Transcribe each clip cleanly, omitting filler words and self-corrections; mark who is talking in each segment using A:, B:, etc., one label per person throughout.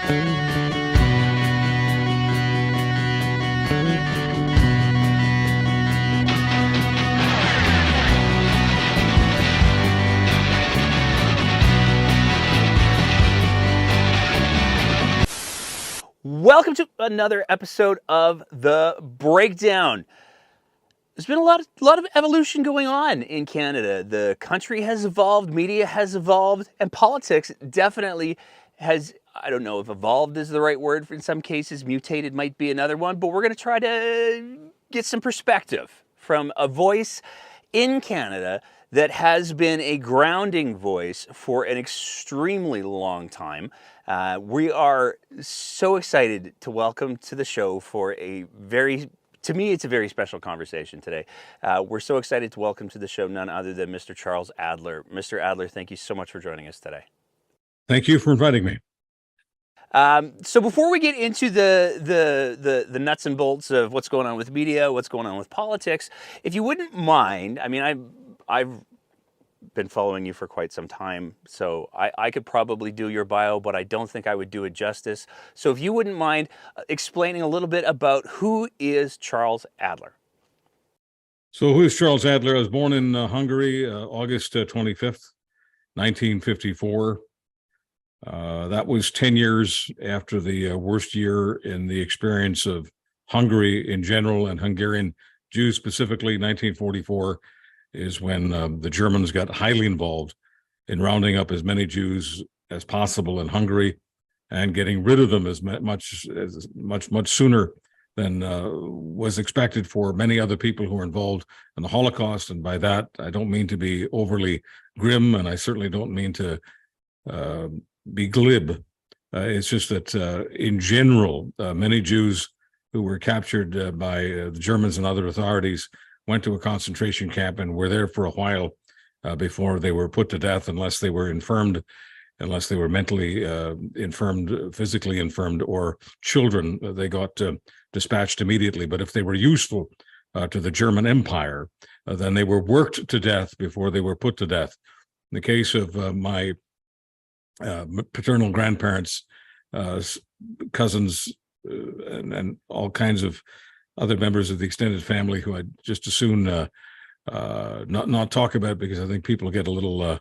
A: Welcome to another episode of The Breakdown. There's been a lot of evolution going on in Canada. The country has evolved, media has evolved, and politics definitely has, I don't know if evolved is the right word, in some cases mutated might be another one, but we're going to try to get some perspective from a voice in Canada that has been a grounding voice for an extremely long time. We are so excited to welcome to the show for to me, it's a very special conversation today. We're so excited to welcome to the show none other than Mr. Charles Adler. Mr. Adler, thank you so much for joining us today.
B: Thank you for inviting me.
A: So before we get into the nuts and bolts of what's going on with media, what's going on with politics, if you wouldn't mind, I mean, I've been following you for quite some time, so I could probably do your bio, but I don't think I would do it justice. So if you wouldn't mind explaining a little bit about who is Charles Adler.
B: So who is Charles Adler? I was born in Hungary, August 25th, 1954. That was 10 years after the worst year in the experience of Hungary in general and Hungarian Jews specifically. 1944 is when the Germans got highly involved in rounding up as many Jews as possible in Hungary and getting rid of them as much sooner than was expected for many other people who were involved in the Holocaust. And by that, I don't mean to be overly grim, and I certainly don't mean to be glib. It's just that in general, many Jews who were captured by the Germans and other authorities went to a concentration camp and were there for a while before they were put to death, unless they were infirmed, unless they were mentally infirmed, physically infirmed, or children. They got dispatched immediately. But if they were useful to the German Empire, then they were worked to death before they were put to death. In the case of my paternal grandparents, cousins, and all kinds of other members of the extended family who I'd just as soon not talk about, because I think people get a little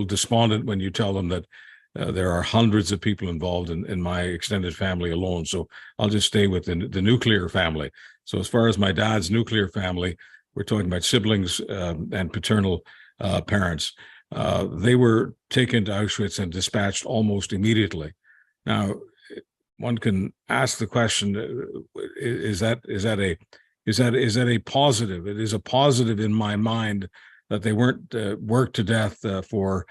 B: despondent when you tell them that there are hundreds of people involved in my extended family alone. So I'll just stay with the nuclear family. So as far as my dad's nuclear family, we're talking about siblings and paternal parents. They were taken to Auschwitz and dispatched almost immediately. Now, one can ask the question: is that a positive? It is a positive in my mind that they weren't worked to death for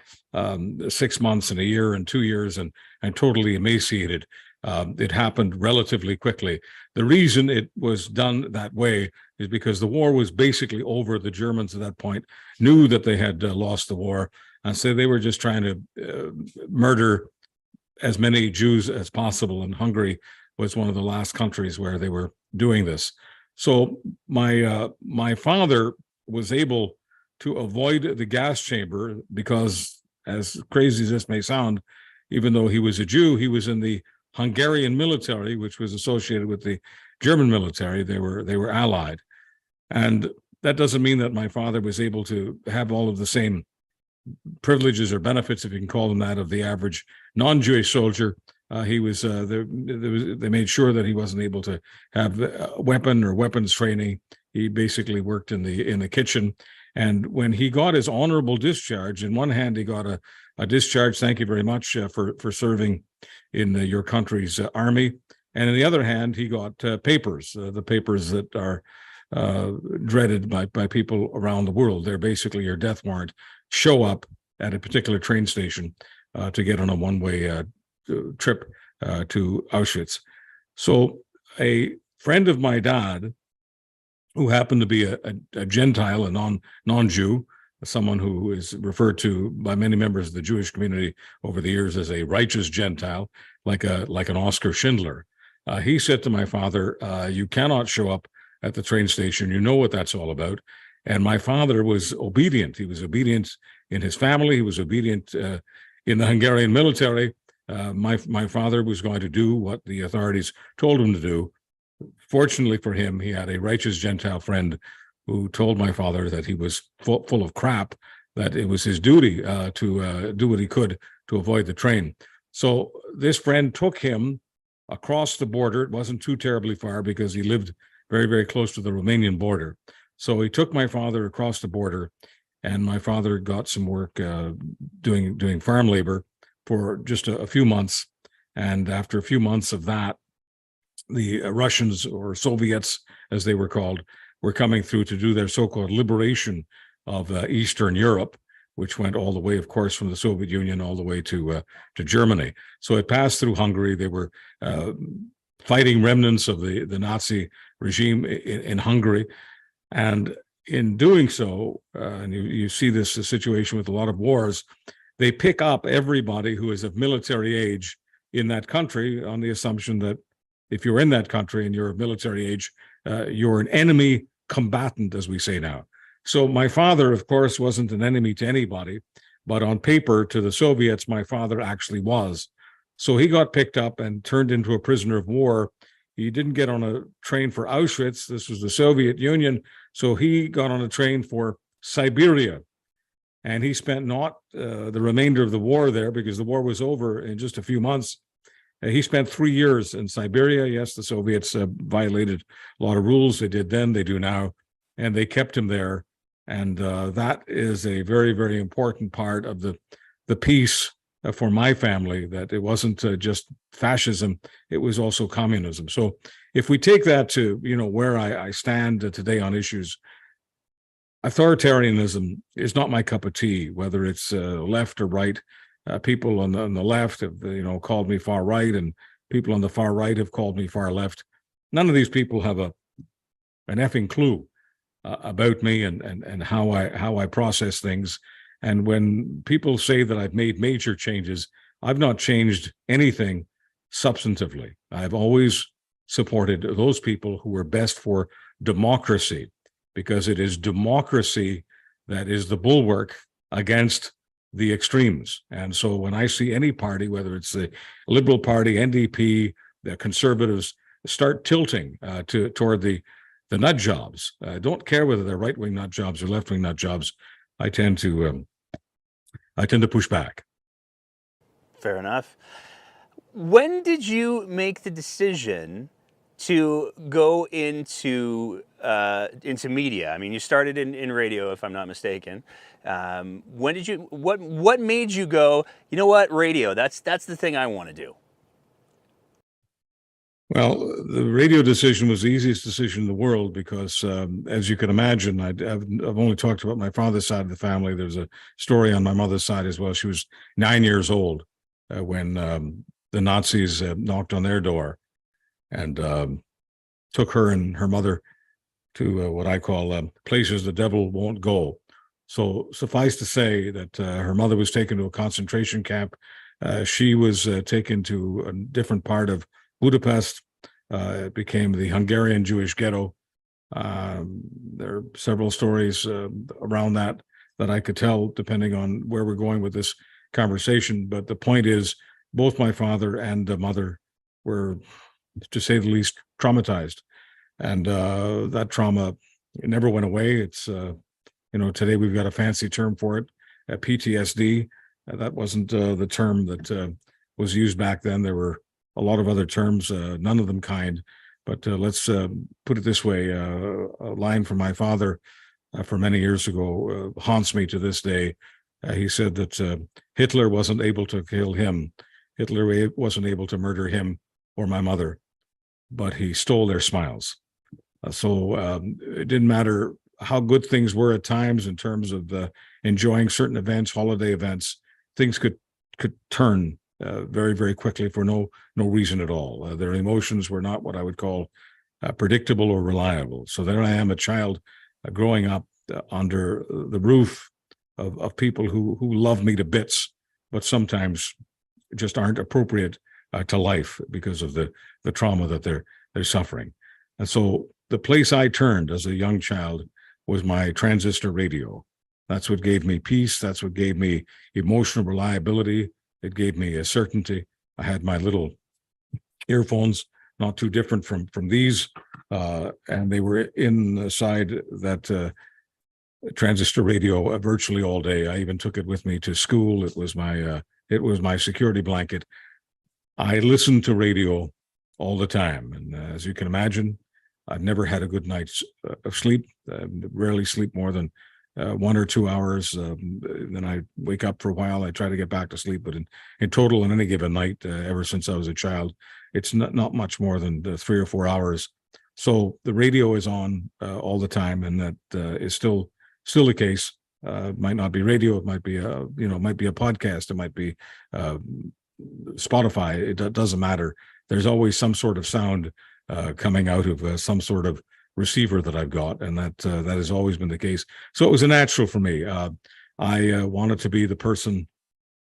B: 6 months and a year and 2 years and totally emaciated. It happened relatively quickly. The reason it was done that way is because the war was basically over. The Germans at that point knew that they had lost the war, and so they were just trying to murder as many Jews as possible, and Hungary was one of the last countries where they were doing this. So my father was able to avoid the gas chamber because, as crazy as this may sound, even though he was a Jew, he was in the Hungarian military, which was associated with the German military. They were allied. And that doesn't mean that my father was able to have all of the same privileges or benefits, if you can call them that, of the average non-Jewish soldier. He was they made sure that he wasn't able to have weapons training. He basically worked in the kitchen. And when he got his honorable discharge, in one hand he got a discharge, thank you very much for serving in your country's army, and in the other hand he got papers, the papers that are dreaded by people around the world. They're basically your death warrant. Show up at a particular train station to get on a one-way trip to Auschwitz. So a friend of my dad, who happened to be a Gentile, a non-Jew, someone who is referred to by many members of the Jewish community over the years as a righteous Gentile, like an Oscar Schindler. He said to my father, "You cannot show up at the train station. You know what that's all about." And my father was obedient. He was obedient in his family. He was obedient in the Hungarian military. My father was going to do what the authorities told him to do. Fortunately for him, he had a righteous Gentile friend who told my father that he was full of crap, that it was his duty to do what he could to avoid the train. So this friend took him across the border. It wasn't too terribly far because he lived very, very close to the Romanian border. So he took my father across the border, and my father got some work doing farm labor for just a few months. And after a few months of that, the Russians, or Soviets as they were called, were coming through to do their so-called liberation of Eastern Europe, which went all the way, of course, from the Soviet Union all the way to Germany. So it passed through Hungary. They were fighting remnants of the Nazi regime in Hungary. And in doing so, and you see this situation with a lot of wars, they pick up everybody who is of military age in that country on the assumption that if you're in that country and you're of military age, you're an enemy combatant, as we say now. So my father, of course, wasn't an enemy to anybody, but on paper to the Soviets, my father actually was. So he got picked up and turned into a prisoner of war. He didn't get on a train for Auschwitz. This was the Soviet Union. So he got on a train for Siberia. And he spent not the remainder of the war there, because the war was over in just a few months. He spent 3 years in Siberia. Yes, the Soviets violated a lot of rules. They did then, they do now, and they kept him there. And that is a very, very important part of the peace for my family, that it wasn't just fascism, it was also communism. So if we take that to, where I stand today on issues, authoritarianism is not my cup of tea, whether it's left or right. People on the left have, called me far right, and people on the far right have called me far left. None of these people have an effing clue about me and how I process things. And when people say that I've made major changes, I've not changed anything substantively. I've always supported those people who are best for democracy, because it is democracy that is the bulwark against the extremes. And so when I see any party, whether it's the Liberal Party, NDP, the Conservatives, start tilting toward the nut jobs, I don't care whether they're right-wing nut jobs or left-wing nut jobs, I tend to push back.
A: Fair enough. When did you make the decision to go into media? I mean, you started in radio, if I'm not mistaken. When did you? What made you go, you know what, radio? That's the thing I want to do.
B: Well, the radio decision was the easiest decision in the world because, as you can imagine, I've only talked about my father's side of the family. There's a story on my mother's side as well. She was 9 years old when the Nazis knocked on their door and took her and her mother to what I call places the devil won't go. So suffice to say that her mother was taken to a concentration camp. She was taken to a different part of Budapest. It became the Hungarian Jewish ghetto. There are several stories around that I could tell, depending on where we're going with this conversation. But the point is, both my father and the mother were, to say the least, traumatized. And that trauma, it never went away. It's, today we've got a fancy term for it, PTSD. That wasn't the term that was used back then. There were a lot of other terms, none of them kind. But let's put it this way, a line from my father from many years ago haunts me to this day. He said that Hitler wasn't able to kill him. Hitler wasn't able to murder him or my mother, but he stole their smiles. So it didn't matter how good things were at times in terms of enjoying certain events, holiday events, things could turn very, very quickly for no reason at all. Their emotions were not what I would call predictable or reliable. So there I am, a child growing up under the roof of people who love me to bits, but sometimes just aren't appropriate to life because of the trauma that they're suffering. And so the place I turned as a young child was my transistor radio. That's what gave me peace. That's what gave me emotional reliability. It gave me a certainty. I had my little earphones, not too different from these, and they were inside that transistor radio virtually all day. I even took it with me to school. It was my security blanket. I listened to radio all the time, and as you can imagine, I've never had a good night's of sleep. Rarely sleep more than 1 or 2 hours. Then I wake up for a while. I try to get back to sleep, but in total, on any given night, ever since I was a child, it's not much more than 3 or 4 hours. So the radio is on all the time, and that is still the case. It might not be radio. It might be it might be a podcast. It might be Spotify. It doesn't matter. There's always some sort of sound coming out of some sort of receiver that I've got, and that has always been the case. So it was a natural for me. I wanted to be the person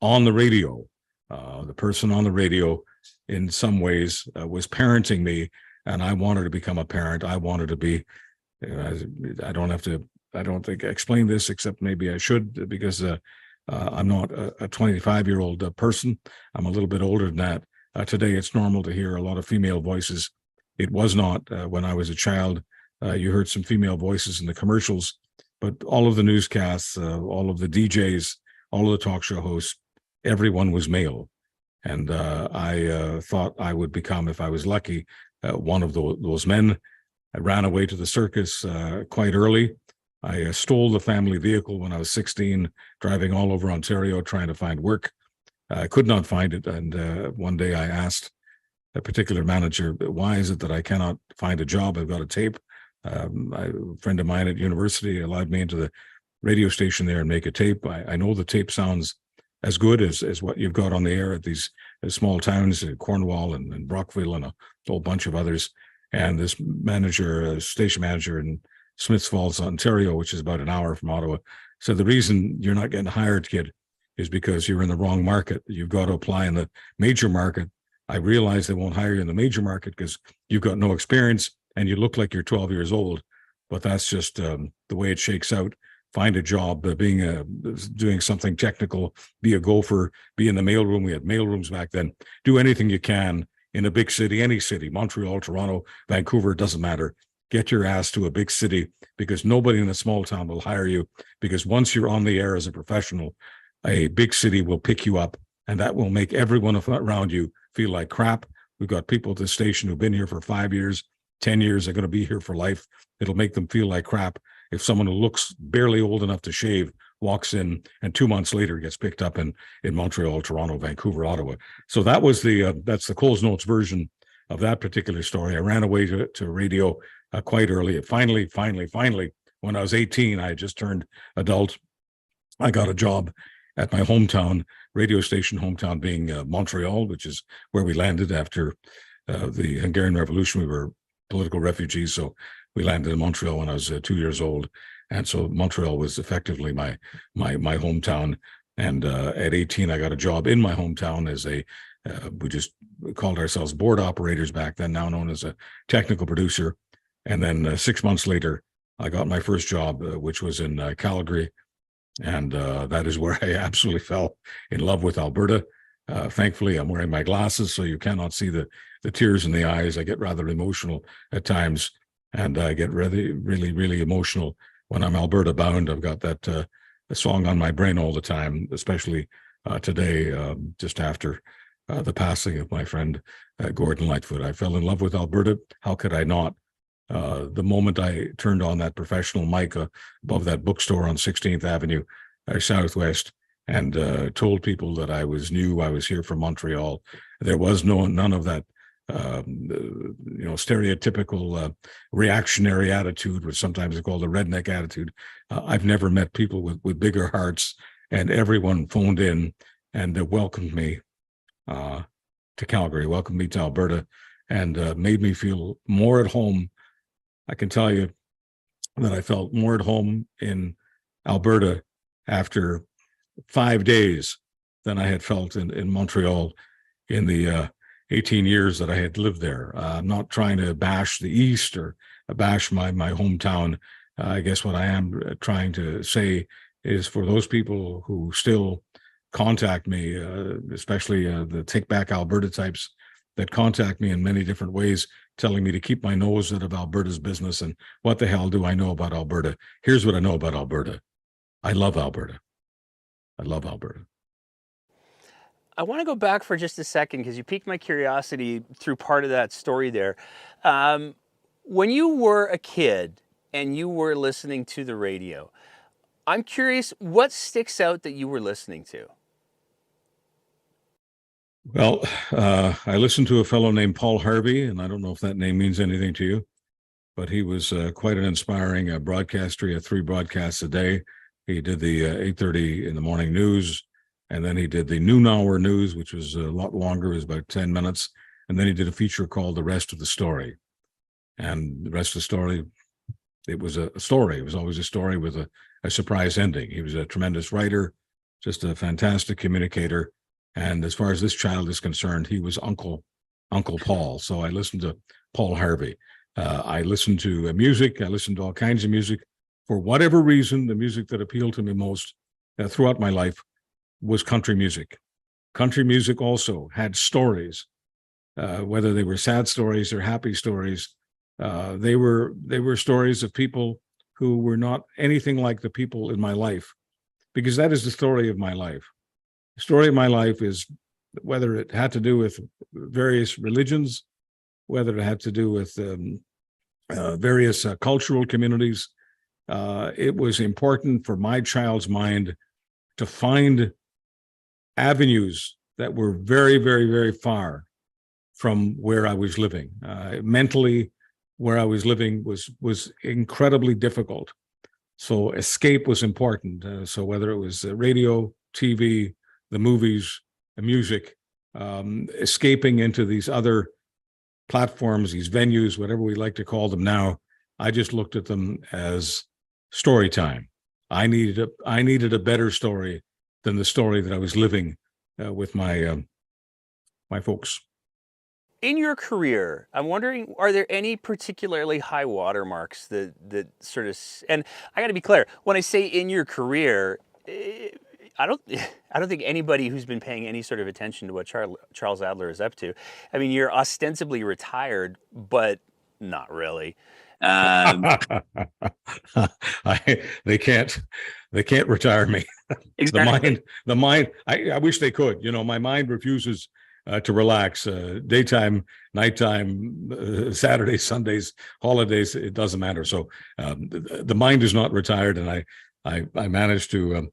B: on the radio. The person on the radio, in some ways, was parenting me, and I wanted to become a parent. I wanted to be. I don't think explain this, except maybe I should, because I'm not a 25-year-old person. I'm a little bit older than that. Today, it's normal to hear a lot of female voices. It was not when I was a child. You heard some female voices in the commercials, but all of the newscasts, all of the DJs, all of the talk show hosts, everyone was male. And I thought I would become, if I was lucky, one of those men. I ran away to the circus quite early. I stole the family vehicle when I was 16, driving all over Ontario trying to find work. I could not find it. And one day I asked a particular manager, why is it that I cannot find a job? I've got a tape. A friend of mine at university allowed me into the radio station there and make a tape. I know the tape sounds as good as what you've got on the air at these small towns, Cornwall and Brockville and a whole bunch of others. And this manager, station manager in Smiths Falls, Ontario, which is about an hour from Ottawa, said, the reason you're not getting hired, kid, is because you're in the wrong market. You've got to apply in the major market. I realize they won't hire you in the major market because you've got no experience and you look like you're 12 years old, but that's just the way it shakes out. Find a job, doing something technical, be a gopher, be in the mailroom. We had mailrooms back then. Do anything you can in a big city, any city, Montreal, Toronto, Vancouver, it doesn't matter. Get your ass to a big city, because nobody in a small town will hire you, because once you're on the air as a professional, a big city will pick you up, and that will make everyone around you feel like crap. We've got people at the station who've been here for 5 years, 10 years, they're going to be here for life. It'll make them feel like crap if someone who looks barely old enough to shave walks in and 2 months later gets picked up in Montreal, Toronto, Vancouver, Ottawa. So that was that's the Coles Notes version of that particular story. I ran away to radio quite early. Finally, when I was 18, I had just turned adult. I got a job at my hometown, radio station hometown being Montreal, which is where we landed after the Hungarian Revolution. We were political refugees, so we landed in Montreal when I was 2 years old. And so Montreal was effectively my hometown. And at 18, I got a job in my hometown as we just called ourselves board operators back then, now known as a technical producer. And then 6 months later, I got my first job, which was in Calgary. And that is where I absolutely fell in love with Alberta. Thankfully, I'm wearing my glasses, so you cannot see the tears in the eyes. I get rather emotional at times, and I get really, really, really emotional when I'm Alberta bound. I've got that song on my brain all the time, especially today, just after the passing of my friend Gordon Lightfoot. I fell in love with Alberta. How could I not? The moment I turned on that professional mic above that bookstore on 16th Avenue Southwest and told people that I was new, I was here from Montreal, there was none of that stereotypical reactionary attitude, which sometimes they call the redneck attitude. I've never met people with bigger hearts, and everyone phoned in and welcomed me to Calgary, welcomed me to Alberta, and made me feel more at home. I can tell you that I felt more at home in Alberta after 5 days than I had felt in Montreal in the 18 years that I had lived there. I'm not trying to bash the East or bash my hometown. I guess what I am trying to say is, for those people who still contact me, especially the Take Back Alberta types that contact me in many different ways, telling me to keep my nose out of Alberta's business. And what the hell do I know about Alberta? Here's what I know about Alberta. I love Alberta. I love Alberta.
A: I want to go back for just a second because you piqued my curiosity through part of that story there. When you were a kid and you were listening to the radio, I'm curious, what sticks out that you were listening to?
B: Well, I listened to a fellow named Paul Harvey, and I don't know if that name means anything to you, but he was quite an inspiring broadcaster. He had 3 broadcasts a day. He did the 8:30 in the morning news, and then he did the noon hour news, which was a lot longer. It was about 10 minutes. And then he did a feature called The Rest of the Story. And the rest of the story, it was a story. It was always a story with a surprise ending. He was a tremendous writer, just a fantastic communicator. And as far as this child is concerned, he was Uncle Paul. So I listened to Paul Harvey. I listened to music. I listened to all kinds of music. For whatever reason, the music that appealed to me most throughout my life was country music. Country music also had stories, whether they were sad stories or happy stories. They were stories of people who were not anything like the people in my life, because that is the story of my life. The story of my life is whether it had to do with various religions, whether it had to do with various cultural communities. It was important for my child's mind to find avenues that were very, very, very far from where I was living. Mentally, where I was living was incredibly difficult. So escape was important. So whether it was radio, TV, the movies, the music, escaping into these other platforms, these venues, whatever we like to call them now, I just looked at them as story time. I needed a better story than the story that I was living with my folks.
A: In your career, I'm wondering, are there any particularly high watermarks that sort of, and I got to be clear, when I say in your career, I don't think anybody who's been paying any sort of attention to what Charles Adler is up to. I mean, you're ostensibly retired, but not really.
B: They can't retire me.
A: Exactly.
B: The mind. I wish they could. You know, my mind refuses to relax. Daytime, nighttime, Saturdays, Sundays, holidays. It doesn't matter. So the mind is not retired, and I managed to.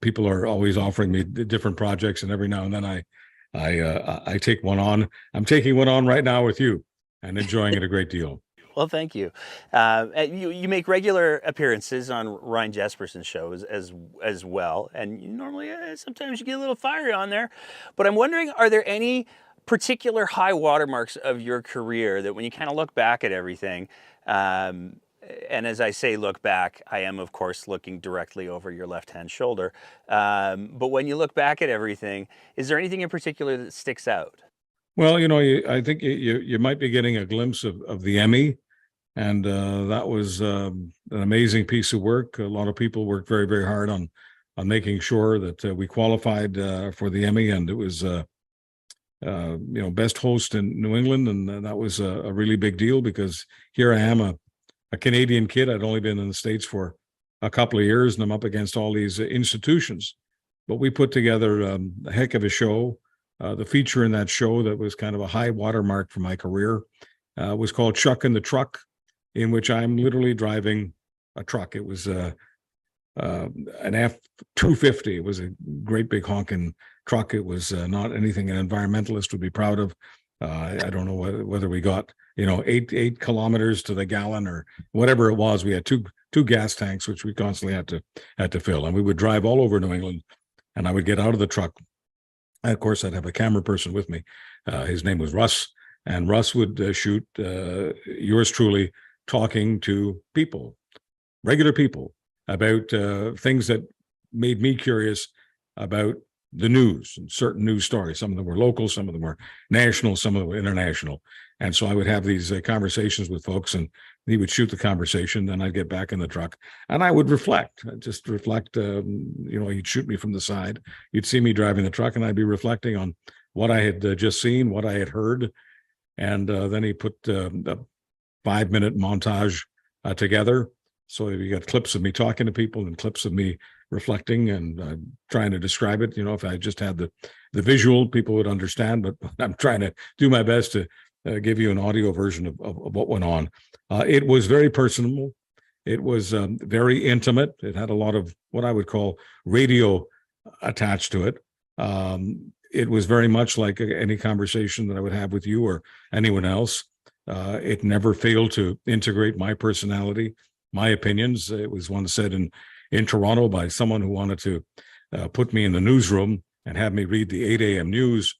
B: People are always offering me different projects, and every now and then I take one on. I'm taking one on right now with you, and enjoying it a great deal.
A: Well, thank you. You make regular appearances on Ryan Jesperson's shows as well, and normally sometimes you get a little fiery on there. But I'm wondering, are there any particular high watermarks of your career that when you kind of look back at everything, and as I say look back, I am of course looking directly over your left-hand shoulder. But when you look back at everything, is there anything in particular that sticks out?
B: Well, I think you might be getting a glimpse of the Emmy. And that was an amazing piece of work. A lot of people worked very, very hard on making sure that we qualified for the Emmy, and it was best host in New England, and that was a really big deal because here I am, a Canadian kid. I'd only been in the States for a couple of years, and I'm up against all these institutions. But we put together a heck of a show. The feature in that show that was kind of a high watermark for my career was called Chuck in the Truck, in which I'm literally driving a truck. It was an F-250. It was a great big honking truck. It was not anything an environmentalist would be proud of. I don't know whether we got 8 kilometers to the gallon or whatever it was. We had two gas tanks which we constantly had to fill, and we would drive all over New England. And I would get out of the truck. And of course, I'd have a camera person with me. His name was Russ, and Russ would shoot yours truly talking to people, regular people, about things that made me curious about the news and certain news stories. Some of them were local, some of them were national, some of them were international. And so I would have these conversations with folks, and he would shoot the conversation. Then I'd get back in the truck and I would reflect, just reflect. He'd shoot me from the side. You'd see me driving the truck and I'd be reflecting on what I had just seen, what I had heard. And then he put a 5-minute montage together. So you got clips of me talking to people and clips of me reflecting and trying to describe it. If I just had the visual, people would understand, but I'm trying to do my best to give you an audio version of what went on. It was very personal. It was very intimate. It had a lot of what I would call radio attached to it. It was very much like any conversation that I would have with you or anyone else. It never failed to integrate my personality, my opinions. It was once said in Toronto by someone who wanted to put me in the newsroom and have me read the 8 a.m. news.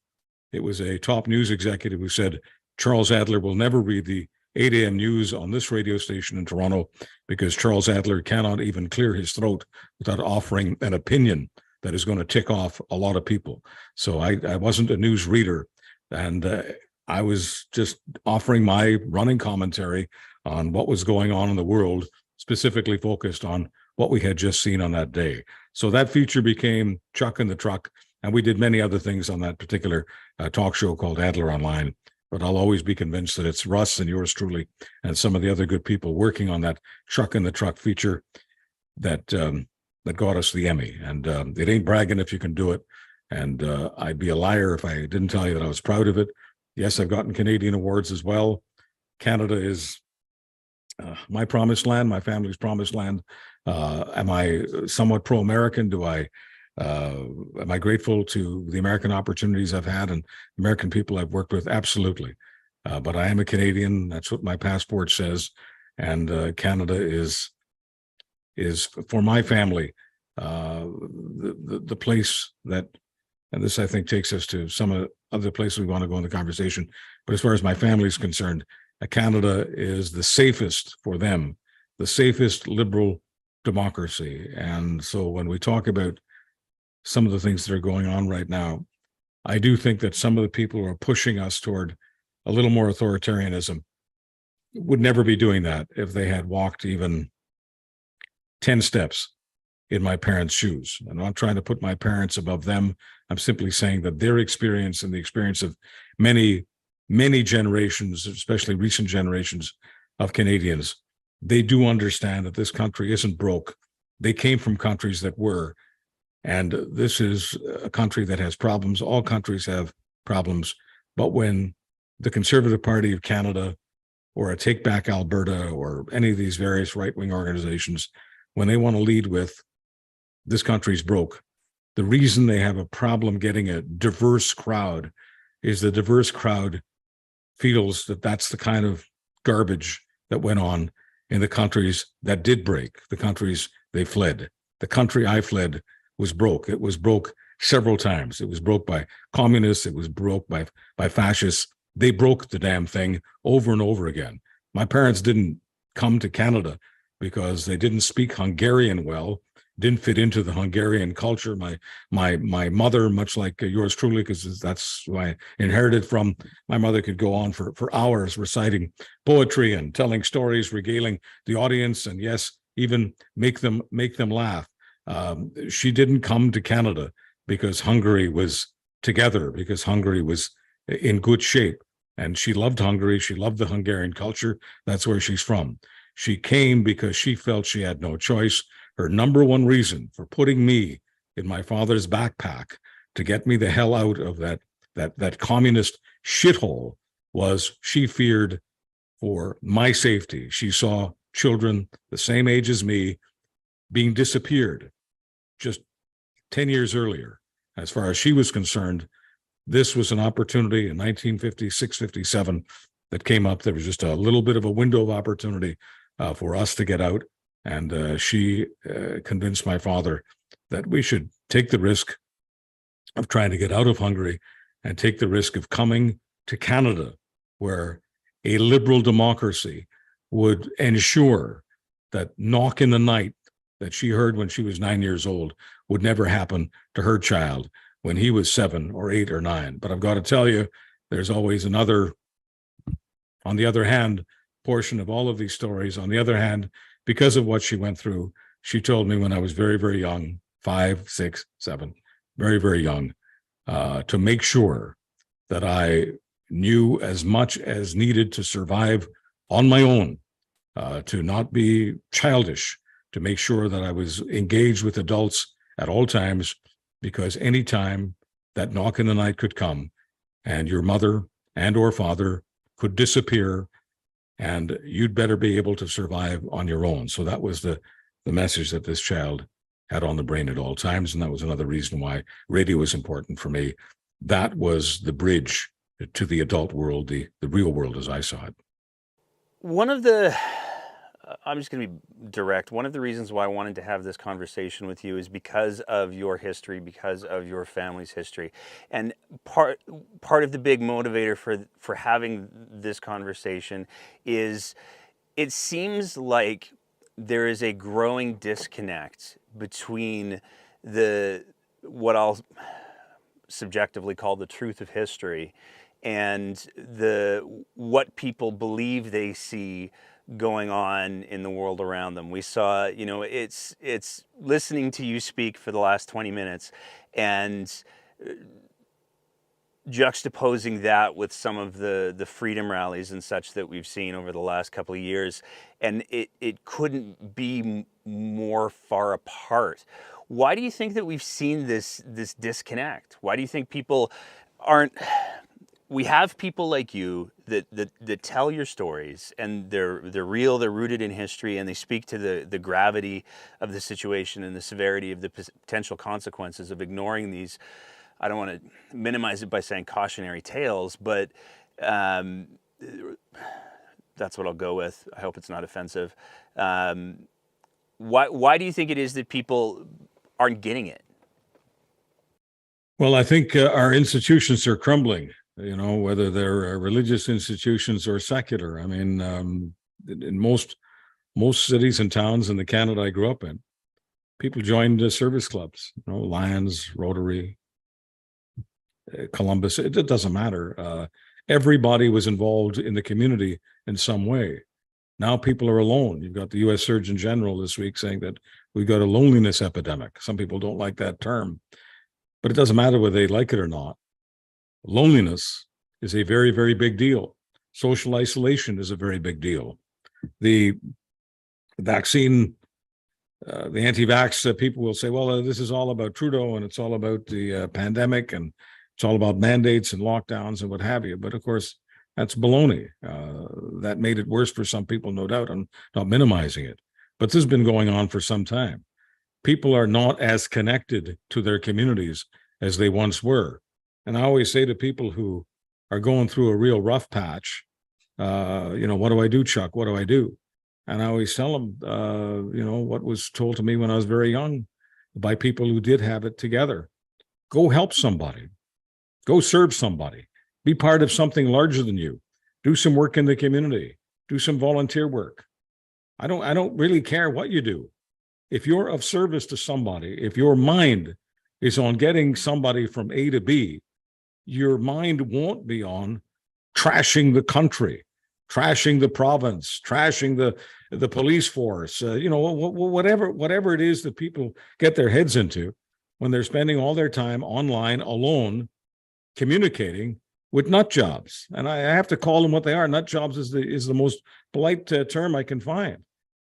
B: It was a top news executive who said, Charles Adler will never read the 8 a.m. news on this radio station in Toronto because Charles Adler cannot even clear his throat without offering an opinion that is going to tick off a lot of people. So I wasn't a news reader, and I was just offering my running commentary on what was going on in the world, specifically focused on what we had just seen on that day. So that feature became Chuck in the Truck, and we did many other things on that particular talk show called Adler Online. But I'll always be convinced that it's Russ and yours truly and some of the other good people working on that Chuck in the Truck feature that got us the Emmy. And it ain't bragging if you can do it. And I'd be a liar if I didn't tell you that I was proud of it. Yes, I've gotten Canadian awards as well. Canada is my promised land, my family's promised land. Am I somewhat pro-American? Am I grateful to the American opportunities I've had and American people I've worked with? Absolutely. But I am a Canadian. That's what my passport says. And Canada is for my family, the place that, and this I think takes us to some of the other places we want to go in the conversation. But as far as my family is concerned, Canada is the safest for them, the safest liberal democracy. And so when we talk about some of the things that are going on right now, I do think that some of the people who are pushing us toward a little more authoritarianism would never be doing that if they had walked even 10 steps in my parents' shoes. I'm not trying to put my parents above them. I'm simply saying that their experience and the experience of many, many generations, especially recent generations of Canadians, they do understand that this country isn't broke. They came from countries that were. And this is a country that has problems. All countries have problems. But when the Conservative Party of Canada or a Take Back Alberta or any of these various right-wing organizations, when they want to lead with this country's broke, the reason they have a problem getting a diverse crowd is the diverse crowd feels that that's the kind of garbage that went on in the countries that did break, the countries they fled. The country I fled was broke. It was broke several times. It was broke by communists. It was broke by fascists. They broke the damn thing over and over again. My parents didn't come to Canada because they didn't speak Hungarian well, didn't fit into the Hungarian culture. My mother, much like yours truly, because that's who I inherited from, my mother could go on for hours reciting poetry and telling stories, regaling the audience, and yes, even make them laugh. She didn't come to Canada because Hungary was together, because Hungary was in good shape. And she loved Hungary. She loved the Hungarian culture. That's where she's from. She came because she felt she had no choice. Her number one reason for putting me in my father's backpack to get me the hell out of that communist shithole was she feared for my safety. She saw children the same age as me being disappeared just 10 years earlier. As far as she was concerned, this was an opportunity in 1956, 57 that came up. There was just a little bit of a window of opportunity for us to get out. And she convinced my father that we should take the risk of trying to get out of Hungary and take the risk of coming to Canada, where a liberal democracy would ensure that knock in the night that she heard when she was 9 years old would never happen to her child when he was 7 or 8 or 9. But I've got to tell you, there's always another on the other hand portion of all of these stories. On the other hand, because of what she went through, she told me when I was very, very young, 5, 6, 7, very, very young, to make sure that I knew as much as needed to survive on my own, to not be childish, to make sure that I was engaged with adults at all times, because any time that knock in the night could come and your mother and or father could disappear, and you'd better be able to survive on your own. So that was the message that this child had on the brain at all times. And that was another reason why radio was important for me. That was the bridge to the adult world, the real world as I saw it.
A: I'm just going to be direct. One of the reasons why I wanted to have this conversation with you is because of your history, because of your family's history. And part of the big motivator for having this conversation is it seems like there is a growing disconnect between what I'll subjectively call the truth of history and what people believe they see going on in the world around them. We saw, it's listening to you speak for the last 20 minutes and juxtaposing that with some of the freedom rallies and such that we've seen over the last couple of years, and it couldn't be more far apart. Why do you think that we've seen this disconnect? Why do you think people aren't? We have people like you that tell your stories, and they're real, they're rooted in history, and they speak to the gravity of the situation and the severity of the potential consequences of ignoring these. I don't want to minimize it by saying cautionary tales, but that's what I'll go with. I hope it's not offensive. Why do you think it is that people aren't getting it?
B: Well, I think our institutions are crumbling, whether they're religious institutions or secular. I mean, in most cities and towns in the Canada I grew up in, people joined service clubs, Lions, Rotary, Columbus. It doesn't matter. Everybody was involved in the community in some way. Now people are alone. You've got the U.S. Surgeon General this week saying that we've got a loneliness epidemic. Some people don't like that term, but it doesn't matter whether they like it or not. Loneliness is a very, very big deal. Social isolation is a very big deal. The vaccine, the anti-vax people will say, well, this is all about Trudeau and it's all about the pandemic and it's all about mandates and lockdowns and what have you. But of course, that's baloney. That made it worse for some people, no doubt. I'm not minimizing it. But this has been going on for some time. People are not as connected to their communities as they once were. And I always say to people who are going through a real rough patch, what do I do, Chuck? What do I do? And I always tell them, what was told to me when I was very young by people who did have it together. Go help somebody. Go serve somebody. Be part of something larger than you. Do some work in the community. Do some volunteer work. I don't really care what you do. If you're of service to somebody, if your mind is on getting somebody from A to B, your mind won't be on trashing the country, trashing the province, trashing the police force, whatever it is that people get their heads into when they're spending all their time online alone communicating with nut jobs. And I have to call them what they are. Nut jobs is the most polite term I can find.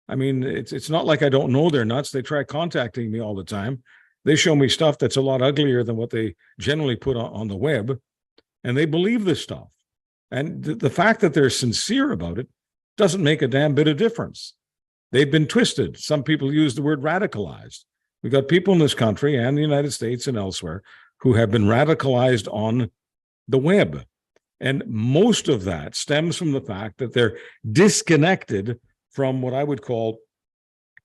B: I mean, it's not like I don't know they're nuts. They try contacting me all the time. They show me stuff that's a lot uglier than what they generally put on the web, and they believe this stuff. And the fact that they're sincere about it doesn't make a damn bit of difference. They've been twisted. Some people use the word radicalized. We've got people in this country and the United States and elsewhere who have been radicalized on the web. And most of that stems from the fact that they're disconnected from what I would call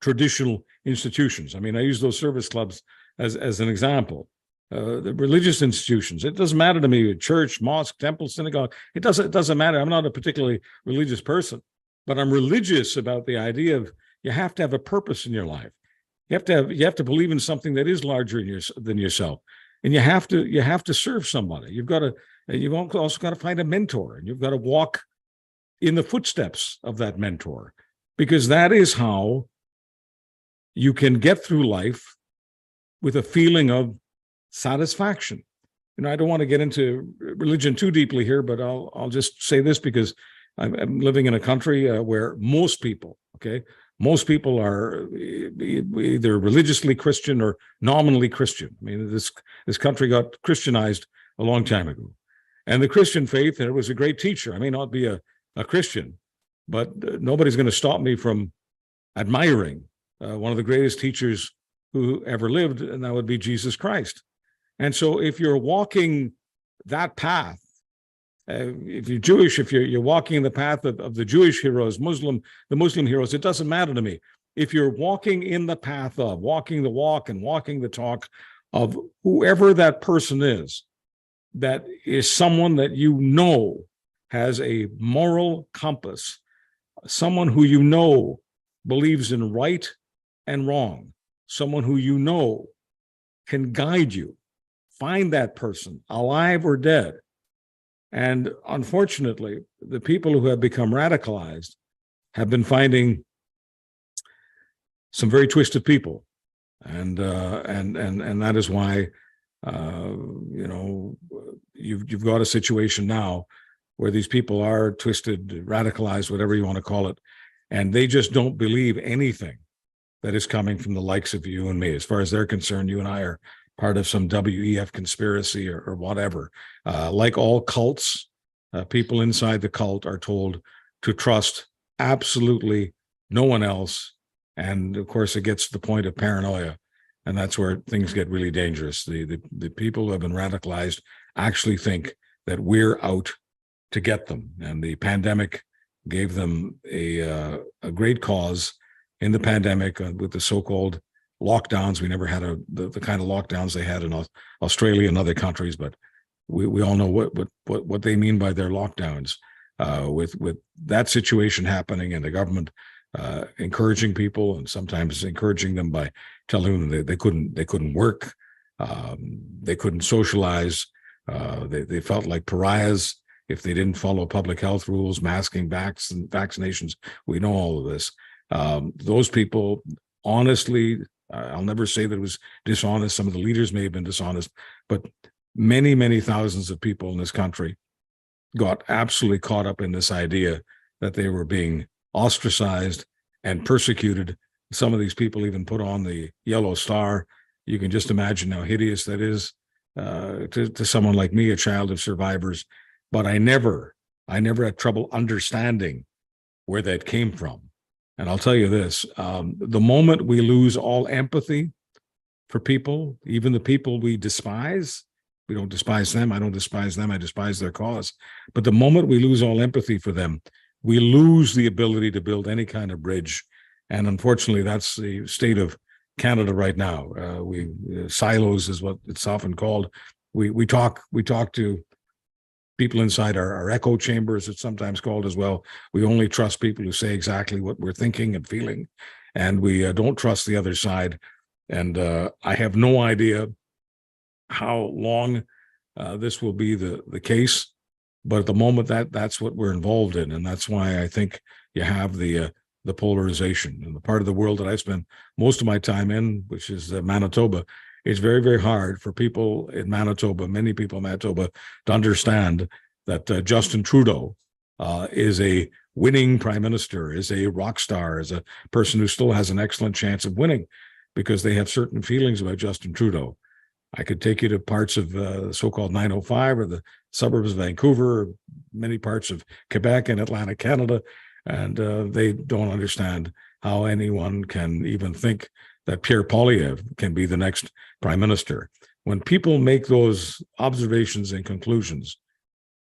B: traditional institutions. I mean, I use those service clubs as an example. The religious institutions, it doesn't matter to me, church, mosque, temple, synagogue, it doesn't matter. I'm not a particularly religious person, but I'm religious about the idea of you have to have a purpose in your life. You have to believe in something that is larger than yourself. And you have to serve somebody. You've also got to find a mentor, and you've got to walk in the footsteps of that mentor, because that is how you can get through life with a feeling of satisfaction. I don't want to get into religion too deeply here, but I'll just say this, because I'm living in a country where most people are either religiously Christian or nominally Christian. I mean, this country got Christianized a long time ago. And the Christian faith, and it was a great teacher. I may not be a Christian, but nobody's going to stop me from admiring one of the greatest teachers who ever lived, and that would be Jesus Christ. And so if you're walking that path, if you're Jewish, if you're walking the path of the Jewish heroes, the Muslim heroes, it doesn't matter to me. If you're walking in the path of, walking the walk and walking the talk of whoever that person is, that is someone that you know has a moral compass, someone who you know believes in right and wrong, someone who you know can guide you, find that person, alive or dead. And unfortunately, the people who have become radicalized have been finding some very twisted people, and that is why you've got a situation now where these people are twisted, radicalized, whatever you want to call it, and they just don't believe anything that is coming from the likes of you and me. As far as they're concerned, you and I are part of some WEF conspiracy or whatever. Like all cults, people inside the cult are told to trust absolutely no one else. And of course, it gets to the point of paranoia. And that's where things get really dangerous. The people who have been radicalized actually think that we're out to get them. And the pandemic gave them a great cause. In the pandemic, with the so-called lockdowns, we never had the kind of lockdowns they had in Australia and other countries, but we all know what they mean by their lockdowns. With that situation happening, and the government encouraging people, and sometimes encouraging them by telling them they couldn't work, they couldn't socialize, they felt like pariahs if they didn't follow public health rules, masking, vaccinations. We know all of this. Those people, honestly, I'll never say that it was dishonest. Some of the leaders may have been dishonest, but many, many thousands of people in this country got absolutely caught up in this idea that they were being ostracized and persecuted. Some of these people even put on the yellow star. You can just imagine how hideous that is to someone like me, a child of survivors. But I never had trouble understanding where that came from. And I'll tell you this, the moment we lose all empathy for people, even the people we despise, we don't despise them, I don't despise them, I despise their cause. But the moment we lose all empathy for them, we lose the ability to build any kind of bridge. And unfortunately, that's the state of Canada right now. Silos is what it's often called. We talk to people inside our echo chambers, it's sometimes called as well. We only trust people who say exactly what we're thinking and feeling, and we don't trust the other side. And I have no idea how long this will be the case, but at the moment that's what we're involved in, and that's why I think you have the polarization. And the part of the world that I spend most of my time in, which is Manitoba, it's very, very hard for people in Manitoba, many people in Manitoba, to understand that Justin Trudeau is a winning prime minister, is a rock star, is a person who still has an excellent chance of winning, because they have certain feelings about Justin Trudeau. I could take you to parts of the so-called 905 or the suburbs of Vancouver, or many parts of Quebec and Atlantic Canada, and they don't understand how anyone can even think that Pierre Poilievre can be the next prime minister. When people make those observations and conclusions,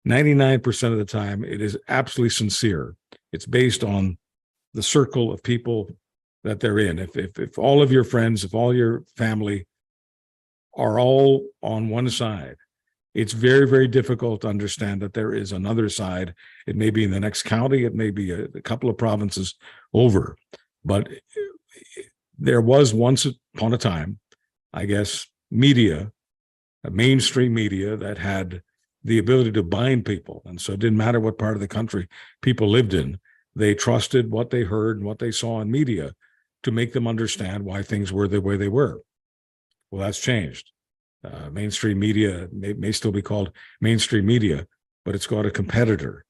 B: 99% of the time, it is absolutely sincere. It's based on the circle of people that they're in. If all of your friends, if all your family are all on one side, it's very, very difficult to understand that there is another side. It may be in the next county, it may be a couple of provinces over, but there was once upon a time, I guess, media, mainstream media that had the ability to bind people. And so it didn't matter what part of the country people lived in. They trusted what they heard and what they saw in media to make them understand why things were the way they were. Well, that's changed. Mainstream media may still be called mainstream media, but it's got a competitor.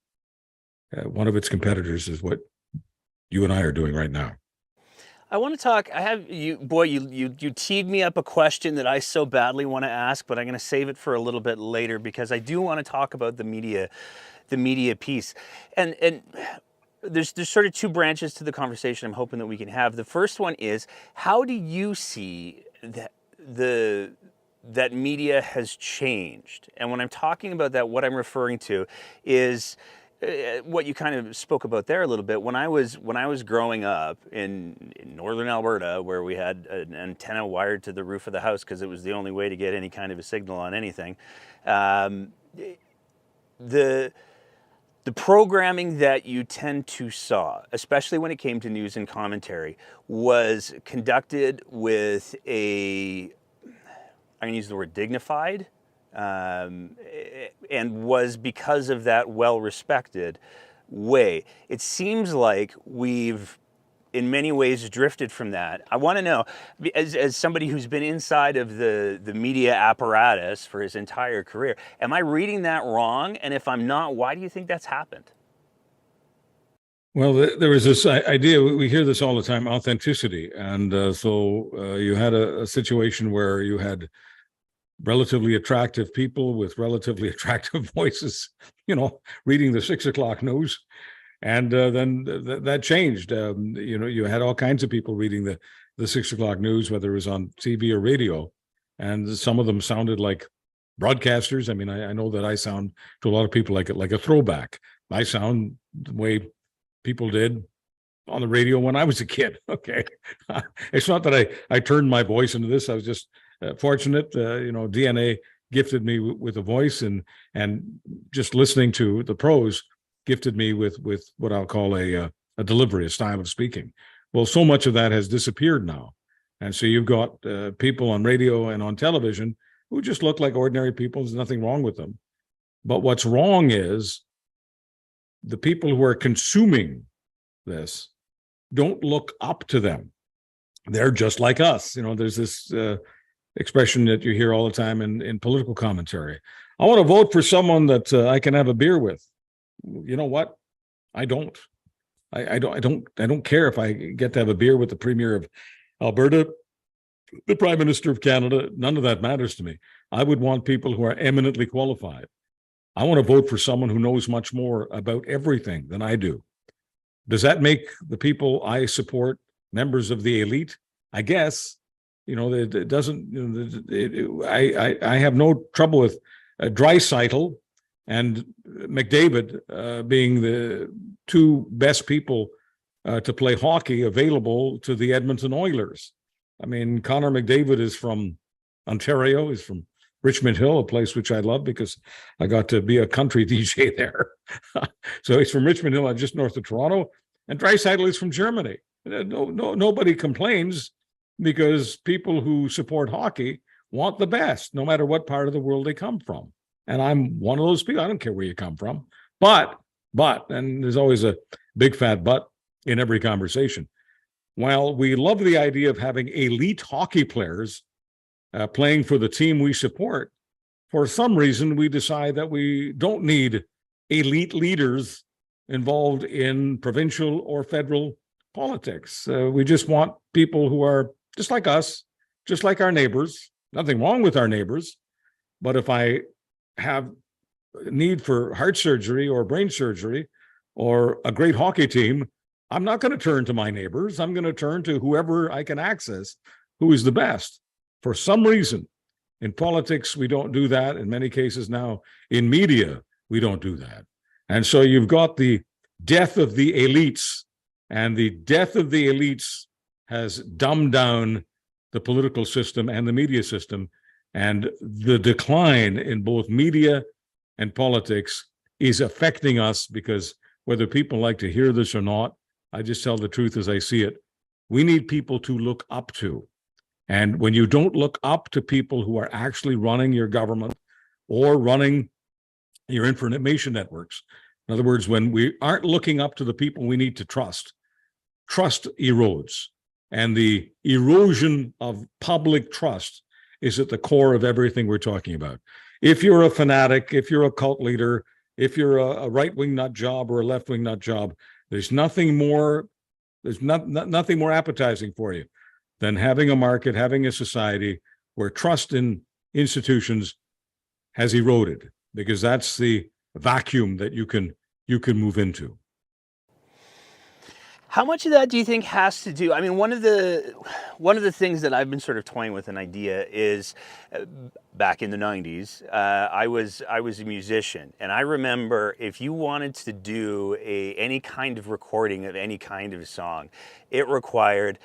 B: One of its competitors is what you and I are doing right now.
A: I want to talk. I have you, boy. You teed me up a question that I so badly want to ask, but I'm going to save it for a little bit later because I do want to talk about the media piece, and there's sort of two branches to the conversation I'm hoping that we can have. The first one is, how do you see that that media has changed? And when I'm talking about that, what I'm referring to is what you kind of spoke about there a little bit. When I was growing up in northern Alberta, where we had an antenna wired to the roof of the house because it was the only way to get any kind of a signal on anything, the programming that you tend to saw, especially when it came to news and commentary, was conducted with I'm going to use the word dignified, and was, because of that, well-respected way. It seems like we've, in many ways, drifted from that. I want to know, as somebody who's been inside of the media apparatus for his entire career, am I reading that wrong? And if I'm not, why do you think that's happened?
B: Well, there was this idea, we hear this all the time, authenticity. And so you had a situation where you had relatively attractive people with relatively attractive voices, reading the 6 o'clock news. And then that changed. You had all kinds of people reading the 6 o'clock news, whether it was on TV or radio. And some of them sounded like broadcasters. I mean, I know that I sound to a lot of people like a throwback. I sound the way people did on the radio when I was a kid. Okay. It's not that I turned my voice into this. I was just fortunate. DNA gifted me with a voice, and just listening to the pros gifted me with what I'll call a delivery, a style of speaking. Well, so much of that has disappeared now. And so you've got people on radio and on television who just look like ordinary people. There's nothing wrong with them. But what's wrong is the people who are consuming this don't look up to them. They're just like us. There's this expression that you hear all the time in political commentary. I want to vote for someone that I can have a beer with. You know what? I don't. I don't care if I get to have a beer with the Premier of Alberta, the Prime Minister of Canada. None of that matters to me. I would want people who are eminently qualified. I want to vote for someone who knows much more about everything than I do. Does that make the people I support members of the elite? I guess. It doesn't. I have no trouble with Draisaitl and McDavid being the two best people to play hockey available to the Edmonton Oilers. I mean, Connor McDavid is from Ontario. He's from Richmond Hill, a place which I love because I got to be a country DJ there. So he's from Richmond Hill, just north of Toronto. And Draisaitl is from Germany. Nobody complains, because people who support hockey want the best, no matter what part of the world they come from. And I'm one of those people. I don't care where you come from. But, and there's always a big fat but in every conversation. While we love the idea of having elite hockey players playing for the team we support, for some reason we decide that we don't need elite leaders involved in provincial or federal politics. We just want people who are just like us, just like our neighbors. Nothing wrong with our neighbors. But if I have a need for heart surgery or brain surgery or a great hockey team, I'm not going to turn to my neighbors. I'm going to turn to whoever I can access, who is the best. For some reason, in politics, we don't do that. In many cases now, in media, we don't do that. And so you've got the death of the elites, and the death of the elites has dumbed down the political system and the media system. And the decline in both media and politics is affecting us, because whether people like to hear this or not, I just tell the truth as I see it. We need people to look up to. And when you don't look up to people who are actually running your government or running your information networks. In other words, when we aren't looking up to the people we need to trust, trust erodes. And the erosion of public trust is at the core of everything we're talking about. If you're a fanatic, if you're a cult leader, if you're a right-wing nut job or a left-wing nut job, there's nothing more appetizing for you than having a market, having a society where trust in institutions has eroded, because that's the vacuum that you can move into.
A: How much of that do you think has to do? I mean, one of the things that I've been sort of toying with an idea is, back in the '90s, I was a musician, and I remember if you wanted to do any kind of recording of any kind of song, it required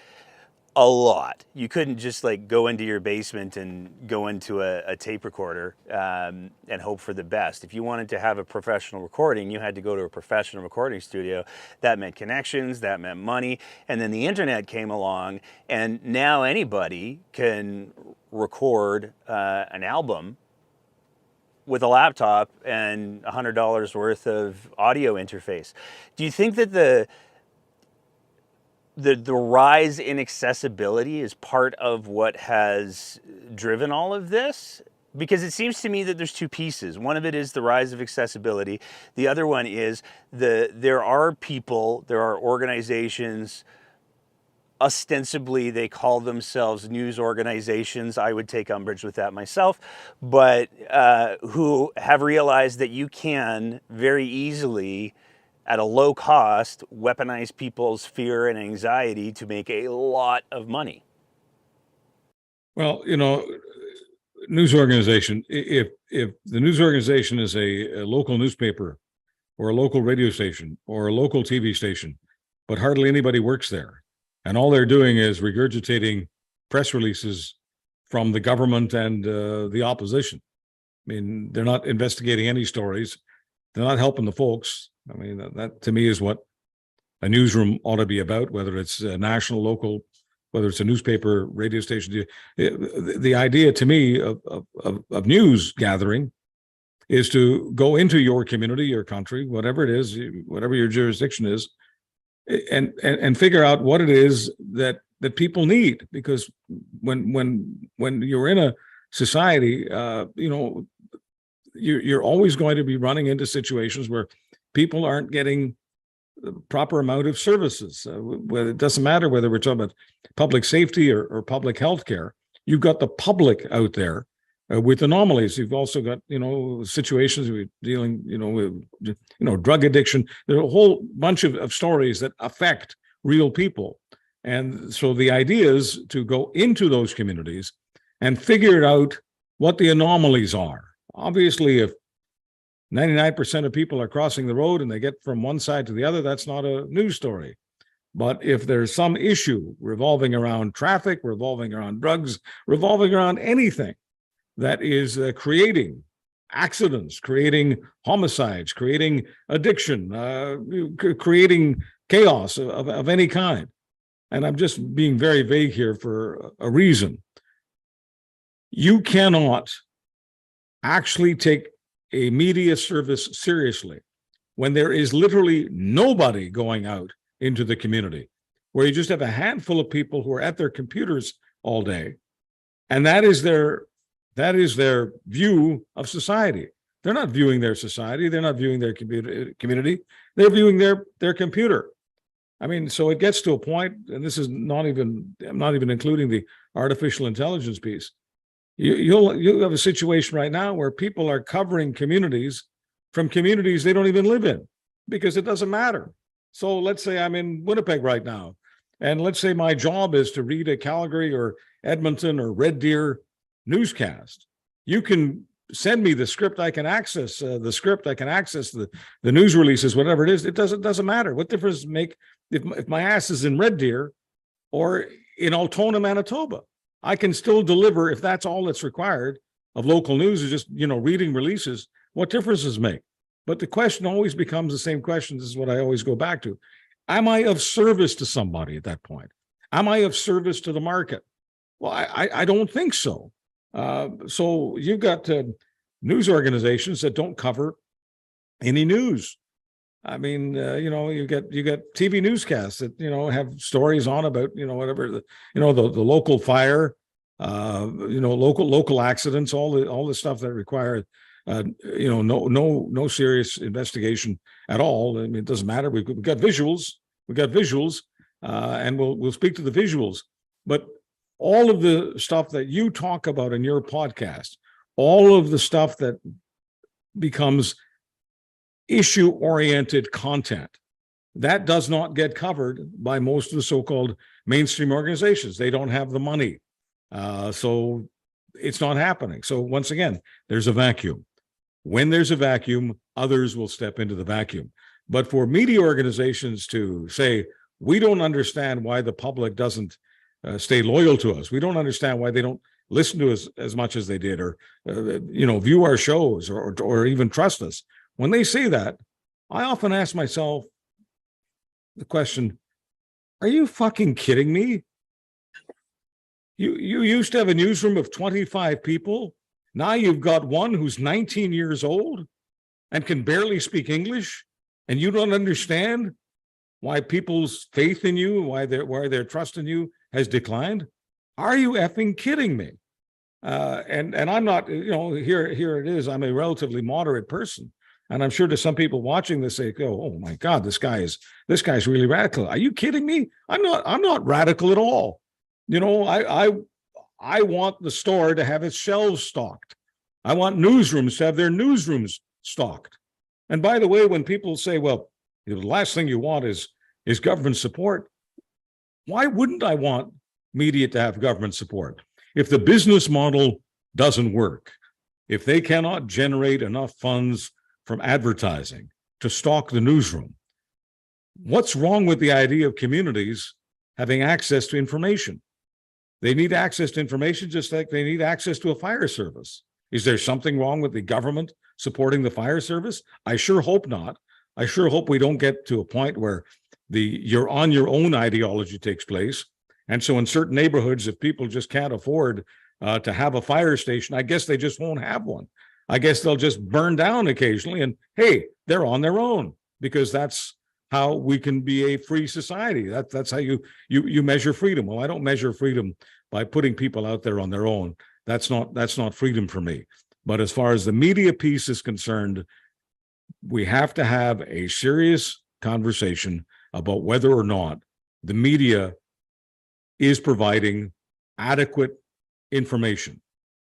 A: a lot. You couldn't just like go into your basement and go into a tape recorder and hope for the best. If you wanted to have a professional recording, you had to go to a professional recording studio. That meant connections, that meant money, and then the internet came along, and now anybody can record an album with a laptop and $100 worth of audio interface. Do you think that the rise in accessibility is part of what has driven all of this? Because it seems to me that there's two pieces. One of it is the rise of accessibility. The other one is there are people, there are organizations, ostensibly they call themselves news organizations. I would take umbrage with that myself, but who have realized that you can very easily, at a low cost, weaponize people's fear and anxiety to make a lot of money.
B: Well, news organization, if the news organization is a local newspaper or a local radio station or a local TV station, but hardly anybody works there, and all they're doing is regurgitating press releases from the government and the opposition. I mean, they're not investigating any stories. They're not helping the folks. I mean, that to me is what a newsroom ought to be about, whether it's national, local, whether it's a newspaper, radio station. The idea to me of news gathering is to go into your community, your country, whatever it is, whatever your jurisdiction is, and figure out what it is that people need. Because when you're in a society, you're always going to be running into situations where people aren't getting the proper amount of services. It doesn't matter whether we're talking about public safety or public health care. You've got the public out there with anomalies. You've also got, situations we're dealing, with, drug addiction. There's a whole bunch of stories that affect real people. And so the idea is to go into those communities and figure out what the anomalies are. Obviously, if 99% of people are crossing the road and they get from one side to the other, that's not a news story. But if there's some issue revolving around traffic, revolving around drugs, revolving around anything that is creating accidents, creating homicides, creating addiction, creating chaos of any kind, and I'm just being very vague here for a reason, you cannot actually take a media service seriously when there is literally nobody going out into the community, where you just have a handful of people who are at their computers all day, and that is their view of society. They're not viewing their society, they're not viewing their community, they're viewing their computer. I mean, so it gets to a point, and this is I'm not even including the artificial intelligence piece. You'll have a situation right now where people are covering communities from communities they don't even live in, because it doesn't matter. So let's say I'm in Winnipeg right now, and let's say my job is to read a Calgary or Edmonton or Red Deer newscast. You can send me the script, I can access the news releases, whatever it is. It doesn't matter. What difference does it make if my ass is in Red Deer or in Altona, Manitoba? I can still deliver, if that's all that's required of local news, is just, reading releases. What difference does it make? But the question always becomes the same question. This is what I always go back to. Am I of service to somebody at that point? Am I of service to the market? Well, I don't think so. So you've got news organizations that don't cover any news. I mean, you get TV newscasts that have stories on about whatever the local fire, local accidents, all the stuff that require no serious investigation at all. I mean, it doesn't matter. We've got visuals, and we'll speak to the visuals. But all of the stuff that you talk about in your podcast, all of the stuff that becomes issue-oriented content, that does not get covered by most of the so-called mainstream organizations. They don't have the money. So it's not happening. So once again, there's a vacuum. When there's a vacuum, others will step into the vacuum. But for media organizations to say, we don't understand why the public doesn't stay loyal to us, we don't understand why they don't listen to us as much as they did, or view our shows, or even trust us. When they say that, I often ask myself the question, are you fucking kidding me? You used to have a newsroom of 25 people. Now you've got one who's 19 years old and can barely speak English, and you don't understand why people's faith in you, why their trust in you has declined? Are you effing kidding me? And I'm not, here it is. I'm a relatively moderate person. And I'm sure to some people watching this, they go, "Oh my God, this guy's really radical." Are you kidding me? I'm not radical at all. I want the store to have its shelves stocked. I want newsrooms to have their newsrooms stocked. And by the way, when people say, "Well, the last thing you want is government support," why wouldn't I want media to have government support? If the business model doesn't work, if they cannot generate enough funds from advertising to stock the newsroom, what's wrong with the idea of communities having access to information? They need access to information just like they need access to a fire service. Is there something wrong with the government supporting the fire service? I sure hope not. I sure hope we don't get to a point where you're on your own ideology takes place. And so in certain neighborhoods, if people just can't afford to have a fire station, I guess they just won't have one. I guess they'll just burn down occasionally, and hey, they're on their own, because that's how we can be a free society. That's how you measure freedom. Well, I don't measure freedom by putting people out there on their own. That's not freedom for me. But as far as the media piece is concerned, we have to have a serious conversation about whether or not the media is providing adequate information.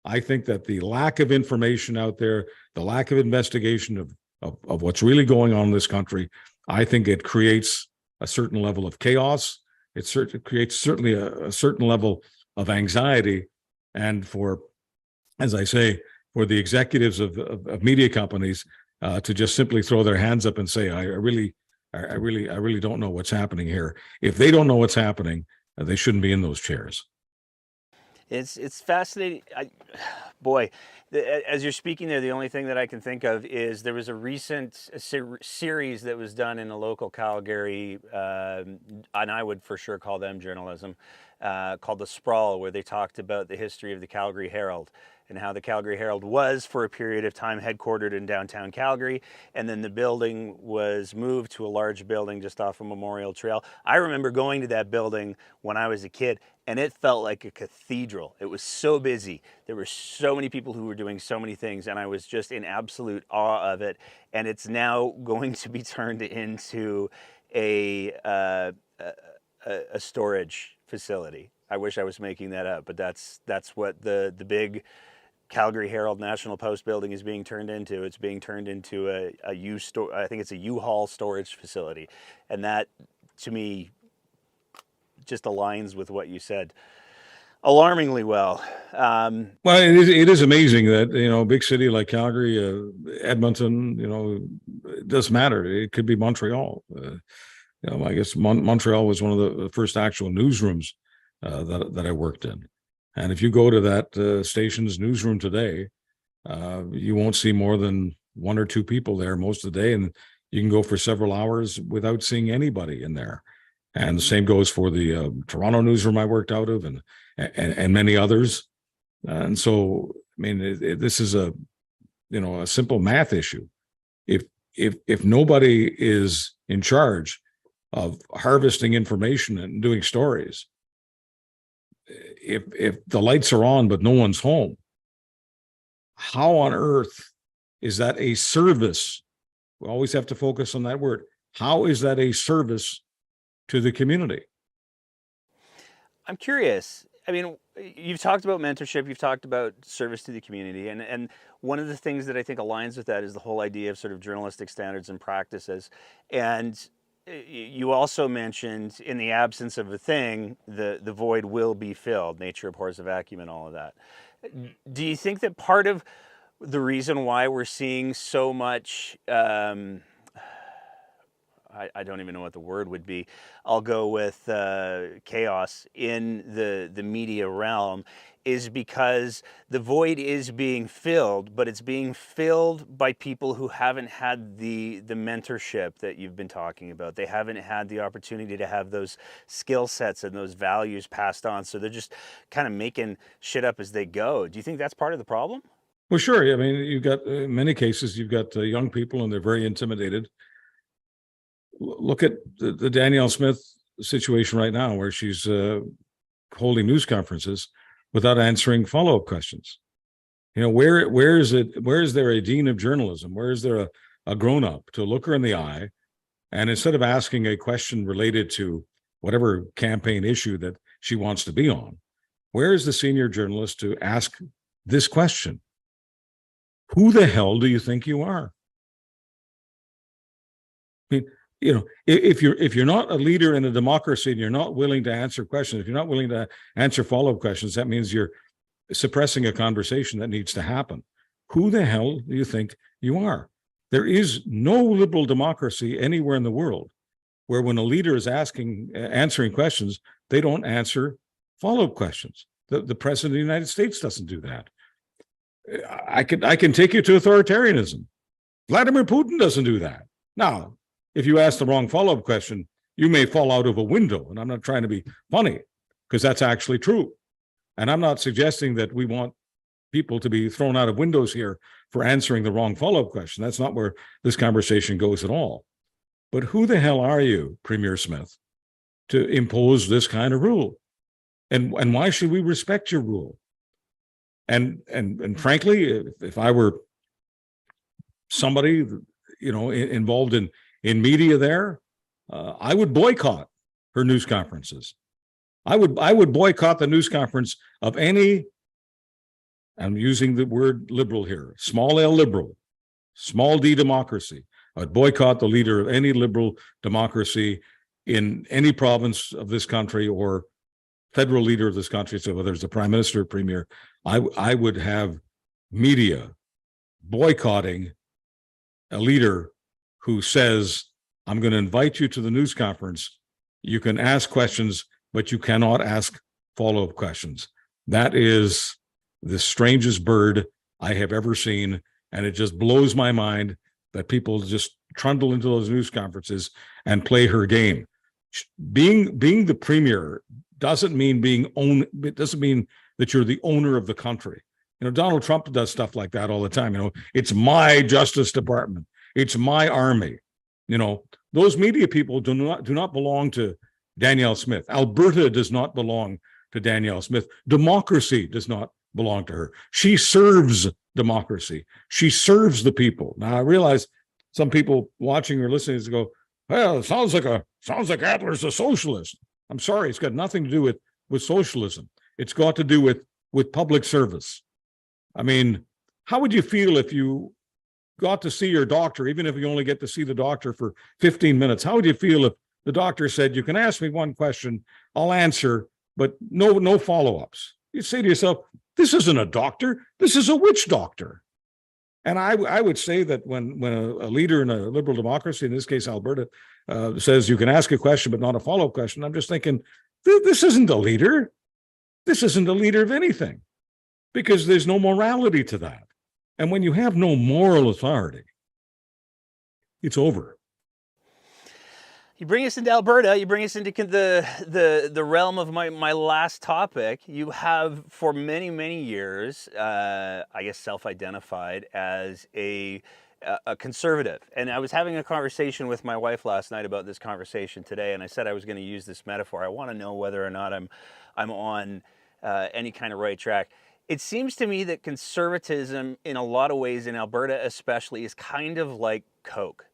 B: I think that the lack of information out there, the lack of investigation of what's really going on in this country, I think it creates a certain level of chaos. It creates certainly a certain level of anxiety. And as I say, for the executives of media companies to just simply throw their hands up and say, I really don't know what's happening here. If they don't know what's happening, they shouldn't be in those chairs.
A: It's fascinating. As you're speaking there, the only thing that I can think of is there was a recent series that was done in a local Calgary, and I would for sure call them journalism, called The Sprawl, where they talked about the history of the Calgary Herald and how the Calgary Herald was, for a period of time, headquartered in downtown Calgary, and then the building was moved to a large building just off of Memorial Trail. I remember going to that building when I was a kid, and it felt like a cathedral. It was so busy. There were so many people who were doing so many things, and I was just in absolute awe of it. And it's now going to be turned into a storage facility. I wish I was making that up, but that's what the big Calgary Herald National Post building is being turned into. It's being turned into a U-Haul storage facility. And that, to me, just aligns with what you said alarmingly well.
B: Well, it is amazing that, a big city like Calgary, Edmonton, it doesn't matter. It could be Montreal. I guess Montreal was one of the first actual newsrooms that I worked in. And if you go to that station's newsroom today, you won't see more than one or two people there most of the day, and you can go for several hours without seeing anybody in there. And the same goes for the Toronto newsroom I worked out of, and many others. And so, I mean, this is a simple math issue. If if nobody is in charge of harvesting information and doing stories, if the lights are on but no one's home, how on earth is that a service? We always have to focus on that word. How is that a service to the community?
A: I'm curious. I mean, you've talked about mentorship, you've talked about service to the community, and one of the things that I think aligns with that is the whole idea of sort of journalistic standards and practices. And you also mentioned, in the absence of a thing, the void will be filled. Nature abhors a vacuum and all of that. Do you think that part of the reason why we're seeing so much I don't even know what the word would be. I'll go with chaos in the media realm is because the void is being filled, but it's being filled by people who haven't had the mentorship that you've been talking about. They haven't had the opportunity to have those skill sets and those values passed on. So they're just kind of making shit up as they go. Do you think that's part of the problem?
B: Well, sure. I mean, you've got in many cases, you've got young people and they're very intimidated. Look at the Danielle Smith situation right now, where she's holding news conferences without answering follow-up questions. You know, where is it? Where is there a dean of journalism? Where is there a grown-up to look her in the eye, and instead of asking a question related to whatever campaign issue that she wants to be on, where is the senior journalist to ask this question? Who the hell do you think you are? I mean, you know, if you're not a leader in a democracy and you're not willing to answer questions, if you're not willing to answer follow-up questions, that means you're suppressing a conversation that needs to happen. Who the hell do you think you are? There is no liberal democracy anywhere in the world where when a leader is answering questions, they don't answer follow-up questions. The president of the United States doesn't do that. I can take you to authoritarianism. Vladimir Putin doesn't do that. Now, if you ask the wrong follow-up question, you may fall out of a window. And I'm not trying to be funny, because that's actually true. And I'm not suggesting that we want people to be thrown out of windows here for answering the wrong follow-up question. That's not where this conversation goes at all. But who the hell are you, Premier Smith, to impose this kind of rule? And why should we respect your rule? And frankly, if I were somebody, you know, involved in media there, I would boycott her news conferences. I would boycott the news conference of any, I'm using the word liberal here, small L liberal, small D democracy. I'd boycott the leader of any liberal democracy in any province of this country or federal leader of this country. So whether it's the prime minister or premier, I would have media boycotting a leader who says, I'm going to invite you to the news conference. You can ask questions, but you cannot ask follow-up questions. That is the strangest bird I have ever seen. And it just blows my mind that people just trundle into those news conferences and play her game. Being the premier doesn't mean it doesn't mean that you're the owner of the country. You know, Donald Trump does stuff like that all the time. You know, it's my Justice Department. It's my army. You know, those media people do not belong to Danielle Smith. Alberta does not belong to Danielle Smith. Democracy does not belong to her. She serves democracy. She serves the people. Now I realize some people watching or listening to go, well, it sounds like Adler's a socialist. I'm sorry, it's got nothing to do with socialism. It's got to do with public service. I mean, how would you feel if you got to see your doctor, even if you only get to see the doctor for 15 minutes? How would you feel if the doctor said, you can ask me one question, I'll answer, but no follow-ups? You'd say to yourself, this isn't a doctor, this is a witch doctor. And I would say that when a leader in a liberal democracy, in this case Alberta, says you can ask a question but not a follow-up question, I'm just thinking, this isn't a leader. This isn't a leader of anything, because there's no morality to that. And when you have no moral authority, it's over.
A: You bring us into Alberta, you bring us into the realm of my last topic. You have for many, many years, I guess, self-identified as a a conservative. And I was having a conversation with my wife last night about this conversation today, and I said I was going to use this metaphor. I want to know whether or not I'm on any kind of right track. It seems to me that conservatism, in a lot of ways, in Alberta especially, is kind of like Coke.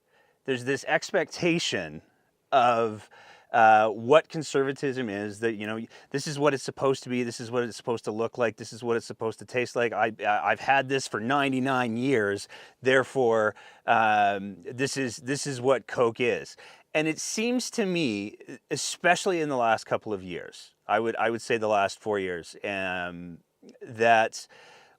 A: There's this expectation of what conservatism is, that, you know, this is what it's supposed to be, this is what it's supposed to look like, this is what it's supposed to taste like. I've had this for 99 years, therefore this is what Coke is. And it seems to me, especially in the last couple of years, I would say the last 4 years, that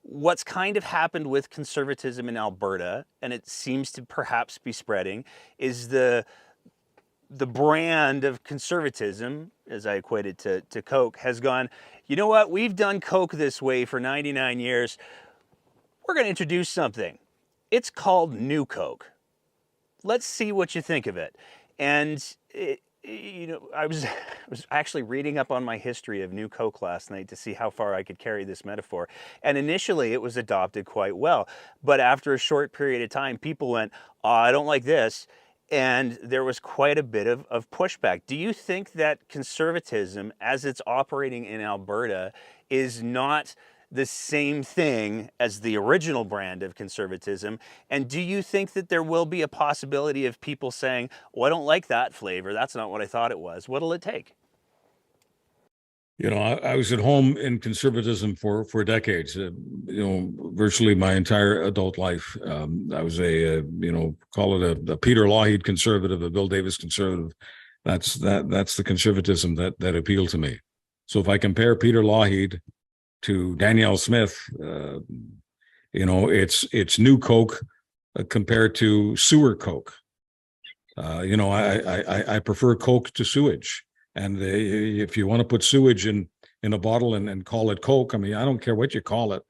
A: what's kind of happened with conservatism in Alberta, and it seems to perhaps be spreading, is the brand of conservatism, as I equate it to Coke, has gone, you know what, we've done Coke this way for 99 years. We're going to introduce something. It's called New Coke. Let's see what you think of it. And you know, I was actually reading up on my history of New Coke last night to see how far I could carry this metaphor. And initially it was adopted quite well. But after a short period of time, people went, oh, I don't like this. And there was quite a bit of pushback. Do you think that conservatism, as it's operating in Alberta, is not the same thing as the original brand of conservatism? And do you think that there will be a possibility of people saying, well, I don't like that flavor, that's not what I thought it was? What'll it take?
B: You know, I was at home in conservatism for decades. You know, virtually my entire adult life. I was a you know, call it a Peter Lougheed conservative, a Bill Davis conservative. That's the conservatism that appealed to me. So if I compare Peter Lougheed to Danielle Smith, you know, it's New Coke compared to sewer Coke. You know, I prefer Coke to sewage. And if you want to put sewage in a bottle and call it Coke, I mean, I don't care what you call it.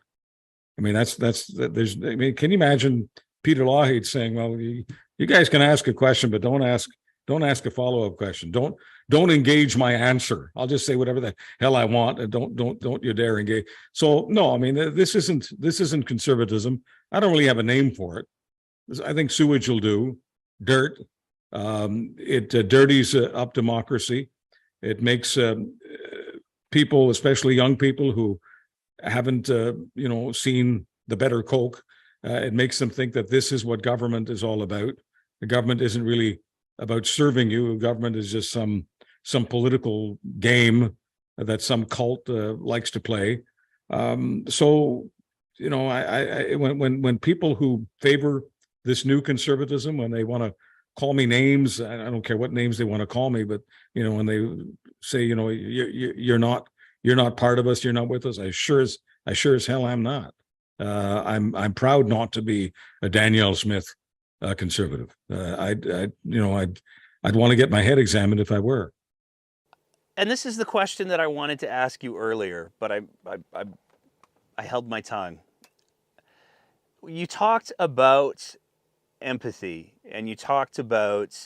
B: I mean, there's, I mean, can you imagine Peter Lougheed saying, well, you guys can ask a question, but don't ask a follow-up question. Don't engage my answer. I'll just say whatever the hell I want, and don't you dare engage. So no, I mean, this isn't conservatism. I don't really have a name for it. I think sewage will do. Dirt. It dirties up democracy. It makes people, especially young people who haven't, you know, seen the better Coke, it makes them think that this is what government is all about. The government isn't really about serving you. Government is just some political game that some cult likes to play. So, you know, when people who favor this new conservatism, when they want to call me names, I don't care what names they want to call me, but you know, when they say, you know, you're not part of us, you're not with us, I sure as hell am not. I'm proud not to be a Danielle Smith conservative. I'd want to get my head examined if I were.
A: And this is the question that I wanted to ask you earlier, but I held my tongue. You talked about empathy, and you talked about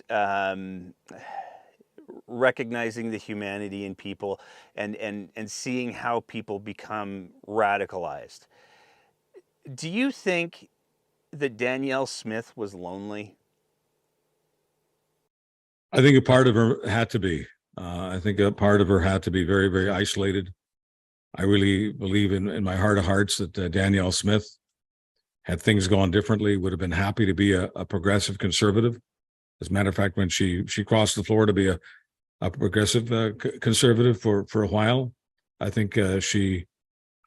A: recognizing the humanity in people, and seeing how people become radicalized. Do you think that Danielle Smith was lonely?
B: I think a part of her had to be. I think a part of her had to be very, very isolated. I really believe in my heart of hearts that Danielle Smith, had things gone differently, would have been happy to be a progressive conservative. As a matter of fact, when she crossed the floor to be a progressive conservative for a while, I think she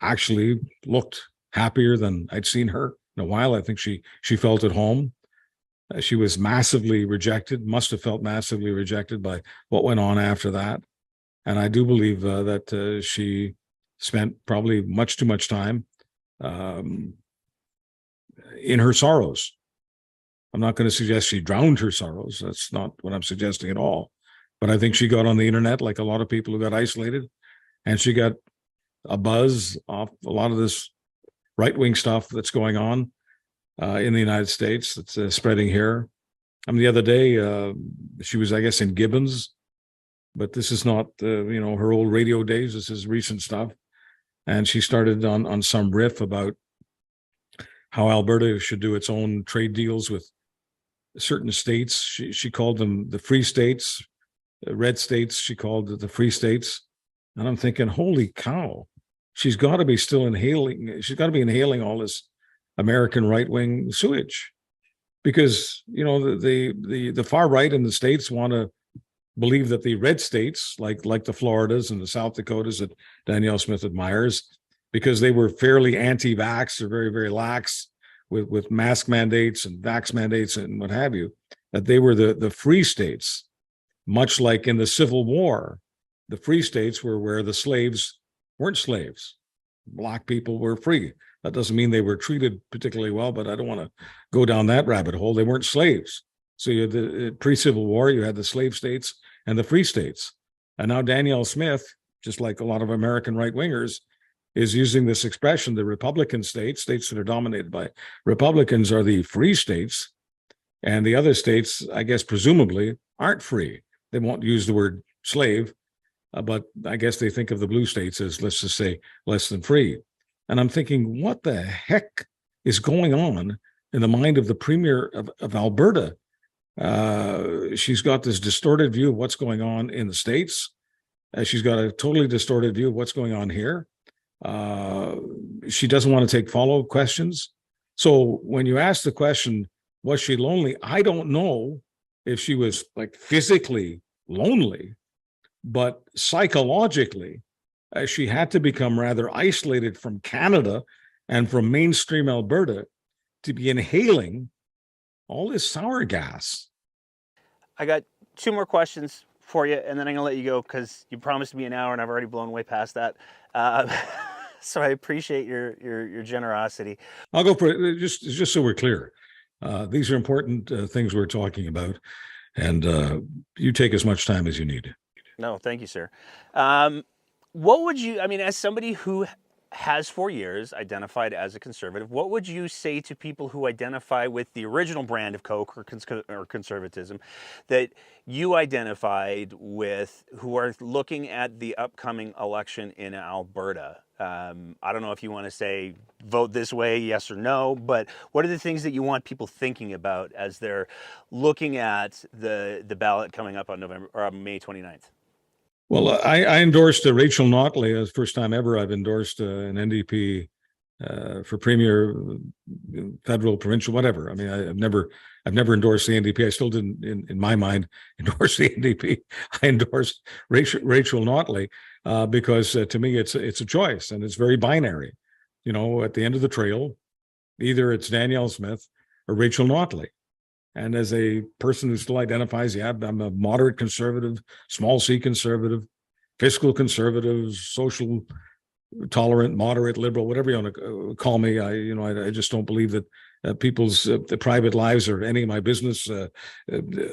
B: actually looked happier than I'd seen her in a while. I think she felt at home. She was massively rejected, must have felt massively rejected by what went on after that. And I do believe that she spent probably much too much time in her sorrows. I'm not going to suggest she drowned her sorrows. That's not what I'm suggesting at all. But I think she got on the internet like a lot of people who got isolated, and she got a buzz off a lot of this right-wing stuff that's going on in the United States, that's spreading here. I mean, the other day, she was, I guess, in Gibbons, but this is not, you know, her old radio days. This is recent stuff. And she started on some riff about how Alberta should do its own trade deals with certain states. She called them the free states, red states. She called it the free states. And I'm thinking, holy cow, she's got to be still inhaling. She's got to be inhaling all this American right-wing sewage, because the far right in the states want to believe that the red states, like the Floridas and the South Dakotas that Danielle Smith admires, because they were fairly anti-vax or very, very lax with mask mandates and vax mandates and what have you, that they were the free states, much like in the Civil War. The free states were where the slaves weren't slaves. Black people were free. That doesn't mean they were treated particularly well, but I don't want to go down that rabbit hole. They weren't slaves. So you had the pre-Civil War, you had the slave states and the free states. And now Danielle Smith, just like a lot of American right-wingers, is using this expression: the Republican states that are dominated by Republicans are the free states, and the other states, I guess, presumably, aren't free. They won't use the word slave, but I guess they think of the blue states as, let's just say, less than free. And I'm thinking, what the heck is going on in the mind of the premier of Alberta? She's got this distorted view of what's going on in the States. She's got a totally distorted view of what's going on here. She doesn't want to take follow-up questions. So when you ask the question, was she lonely? I don't know if she was like physically lonely, but psychologically, she had to become rather isolated from Canada and from mainstream Alberta to be inhaling all this sour gas.
A: I got two more questions for you, and then I'm going to let you go because you promised me an hour, and I've already blown way past that. So I appreciate your generosity.
B: I'll go for it, just so we're clear. These are important things we're talking about, and you take as much time as you need.
A: No, thank you, sir. What would you, as somebody who has for years identified as a conservative, what would you say to people who identify with the original brand of Coke or conservatism that you identified with, who are looking at the upcoming election in Alberta? I don't know if you want to say vote this way, yes or no, but what are the things that you want people thinking about as they're looking at the ballot coming up on May 29th?
B: Well, I endorsed Rachel Notley. It was the first time ever I've endorsed an NDP for premier, federal, provincial, whatever. I've never endorsed the NDP. I still didn't, in my mind, endorse the NDP. I endorsed Rachel Notley because to me it's a choice, and it's very binary. At the end of the trail, either it's Danielle Smith or Rachel Notley. And as a person who still identifies, I'm a moderate conservative, small c conservative, fiscal conservative, social tolerant, moderate, liberal, whatever you want to call me. I just don't believe that people's the private lives are any of my business.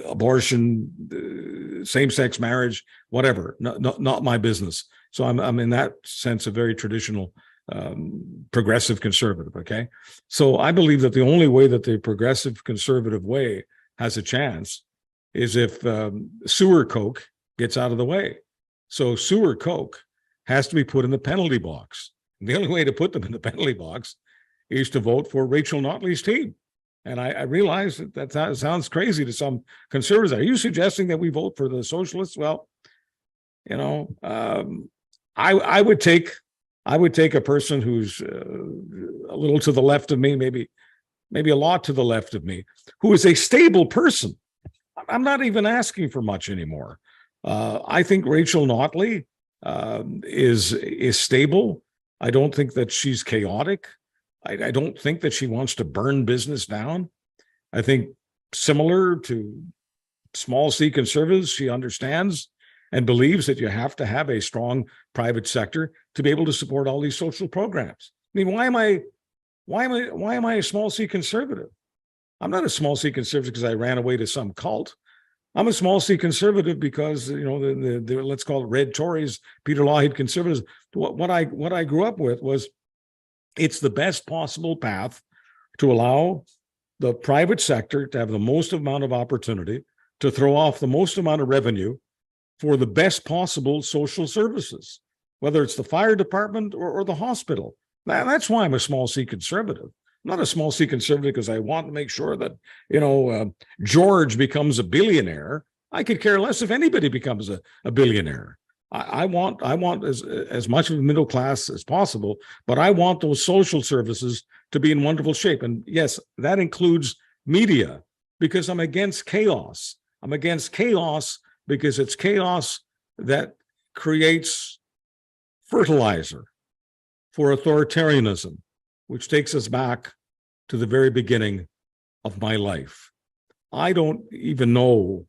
B: Abortion, same-sex marriage, whatever, not my business. So I'm in that sense a very traditional progressive conservative. Okay. So I believe that the only way that the progressive conservative way has a chance is if sewer Coke gets out of the way. So sewer Coke has to be put in the penalty box. And the only way to put them in the penalty box is to vote for Rachel Notley's team. And I realize that sounds crazy to some conservatives. Are you suggesting that we vote for the socialists? Well, I would take a person who's a little to the left of me, maybe a lot to the left of me, who is a stable person. I'm not even asking for much anymore. I think Rachel Notley is stable. I don't think that she's chaotic. I don't think that she wants to burn business down. I think similar to small c conservatives, she understands and believes that you have to have a strong private sector to be able to support all these social programs. Why am I a small c conservative? I'm not a small c conservative because I ran away to some cult. I'm a small c conservative because the let's call it red Tories, Peter Lougheed conservatives. What I grew up with was it's the best possible path to allow the private sector to have the most amount of opportunity to throw off the most amount of revenue for the best possible social services, whether it's the fire department or the hospital. That's why I'm a small c conservative. not a small c conservative because I want to make sure that, George becomes a billionaire. I could care less if anybody becomes a billionaire. I want as much of the middle class as possible, but I want those social services to be in wonderful shape. And yes, that includes media, because I'm against chaos. I'm against chaos because it's chaos that creates fertilizer for authoritarianism, which takes us back to the very beginning of my life. I don't even know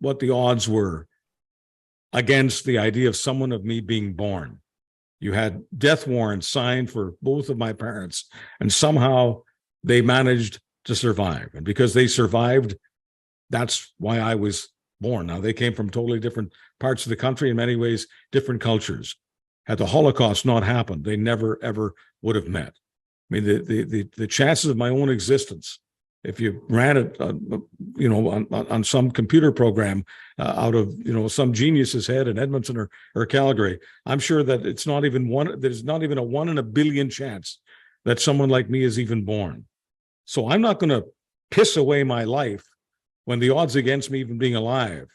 B: what the odds were against the idea of someone of me being born. You had death warrants signed for both of my parents, and somehow they managed to survive. And because they survived, that's why I was born. Now, they came from totally different parts of the country, in many ways, different cultures. Had the Holocaust not happened, they never, ever would have met. I mean, the chances of my own existence, if you ran it, on some computer program out of, some genius's head in Edmonton or Calgary, I'm sure that it's not even one. There's not even a 1 in a billion chance that someone like me is even born. So I'm not going to piss away my life when the odds against me even being alive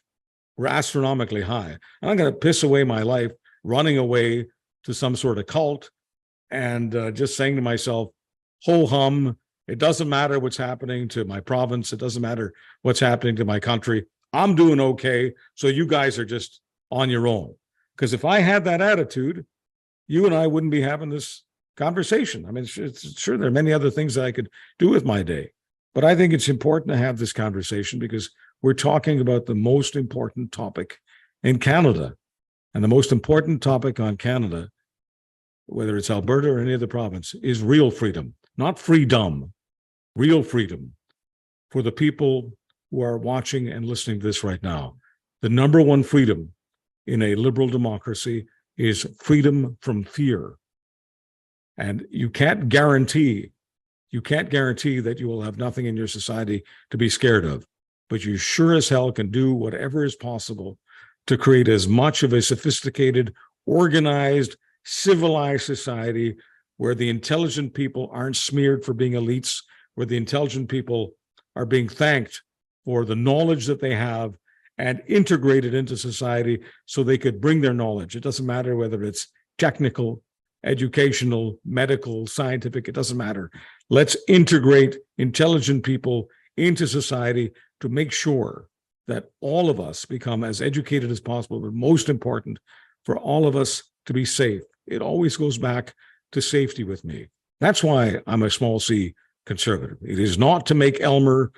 B: were astronomically high. I'm not going to piss away my life running away to some sort of cult and just saying to myself, ho hum, it doesn't matter what's happening to my province. It doesn't matter what's happening to my country. I'm doing okay. So you guys are just on your own. Because if I had that attitude, you and I wouldn't be having this conversation. I mean, sure, there are many other things that I could do with my day. But I think it's important to have this conversation because we're talking about the most important topic in Canada. And the most important topic on Canada, whether it's Alberta or any other province, is real freedom, not freedom, real freedom for the people who are watching and listening to this right now. The number one freedom in a liberal democracy is freedom from fear. And you can't guarantee that you will have nothing in your society to be scared of, but you sure as hell can do whatever is possible to create as much of a sophisticated, organized, civilized society where the intelligent people aren't smeared for being elites, where the intelligent people are being thanked for the knowledge that they have and integrated into society so they could bring their knowledge. It doesn't matter whether it's technical, educational, medical, scientific, it doesn't matter. Let's integrate intelligent people into society to make sure that all of us become as educated as possible, but most important, for all of us to be safe. It always goes back to safety with me. That's why I'm a small c conservative. It is not to make Elmer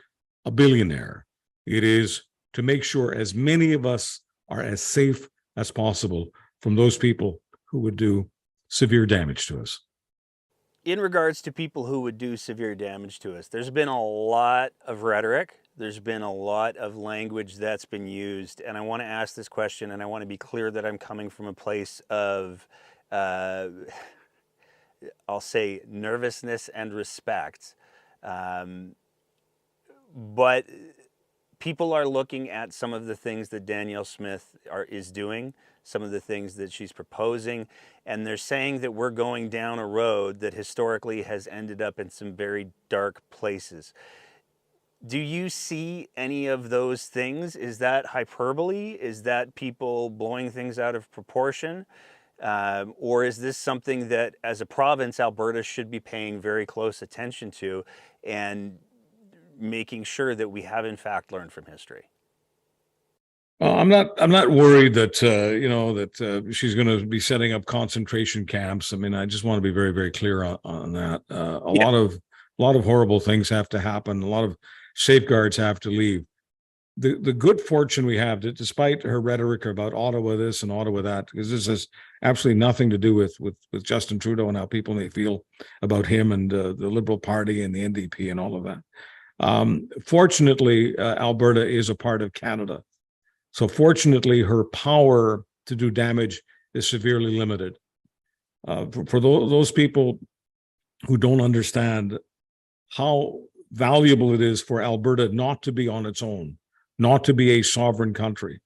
B: a billionaire. It is to make sure as many of us are as safe as possible from those people who would do severe damage to us.
A: In regards to people who would do severe damage to us, there's been a lot of rhetoric. There's been a lot of language that's been used. And I want to ask this question, and I want to be clear that I'm coming from a place of, I'll say, nervousness and respect. But people are looking at some of the things that Danielle Smith is doing, some of the things that she's proposing, and they're saying that we're going down a road that historically has ended up in some very dark places. Do you see any of those things? Is that hyperbole? Is that people blowing things out of proportion? Or is this something that, as a province, Alberta should be paying very close attention to and making sure that we have, in fact, learned from history?
B: I'm not worried that she's going to be setting up concentration camps. I mean, I just want to be very, very clear on that. A lot of horrible things have to happen. A lot of safeguards have to leave. The good fortune we have, that despite her rhetoric about Ottawa this and Ottawa that, because this has absolutely nothing to do with Justin Trudeau and how people may feel about him and the Liberal Party and the NDP and all of that. Fortunately, Alberta is a part of Canada. So fortunately, her power to do damage is severely limited. For those people who don't understand how valuable it is for Alberta not to be on its own, not to be a sovereign country,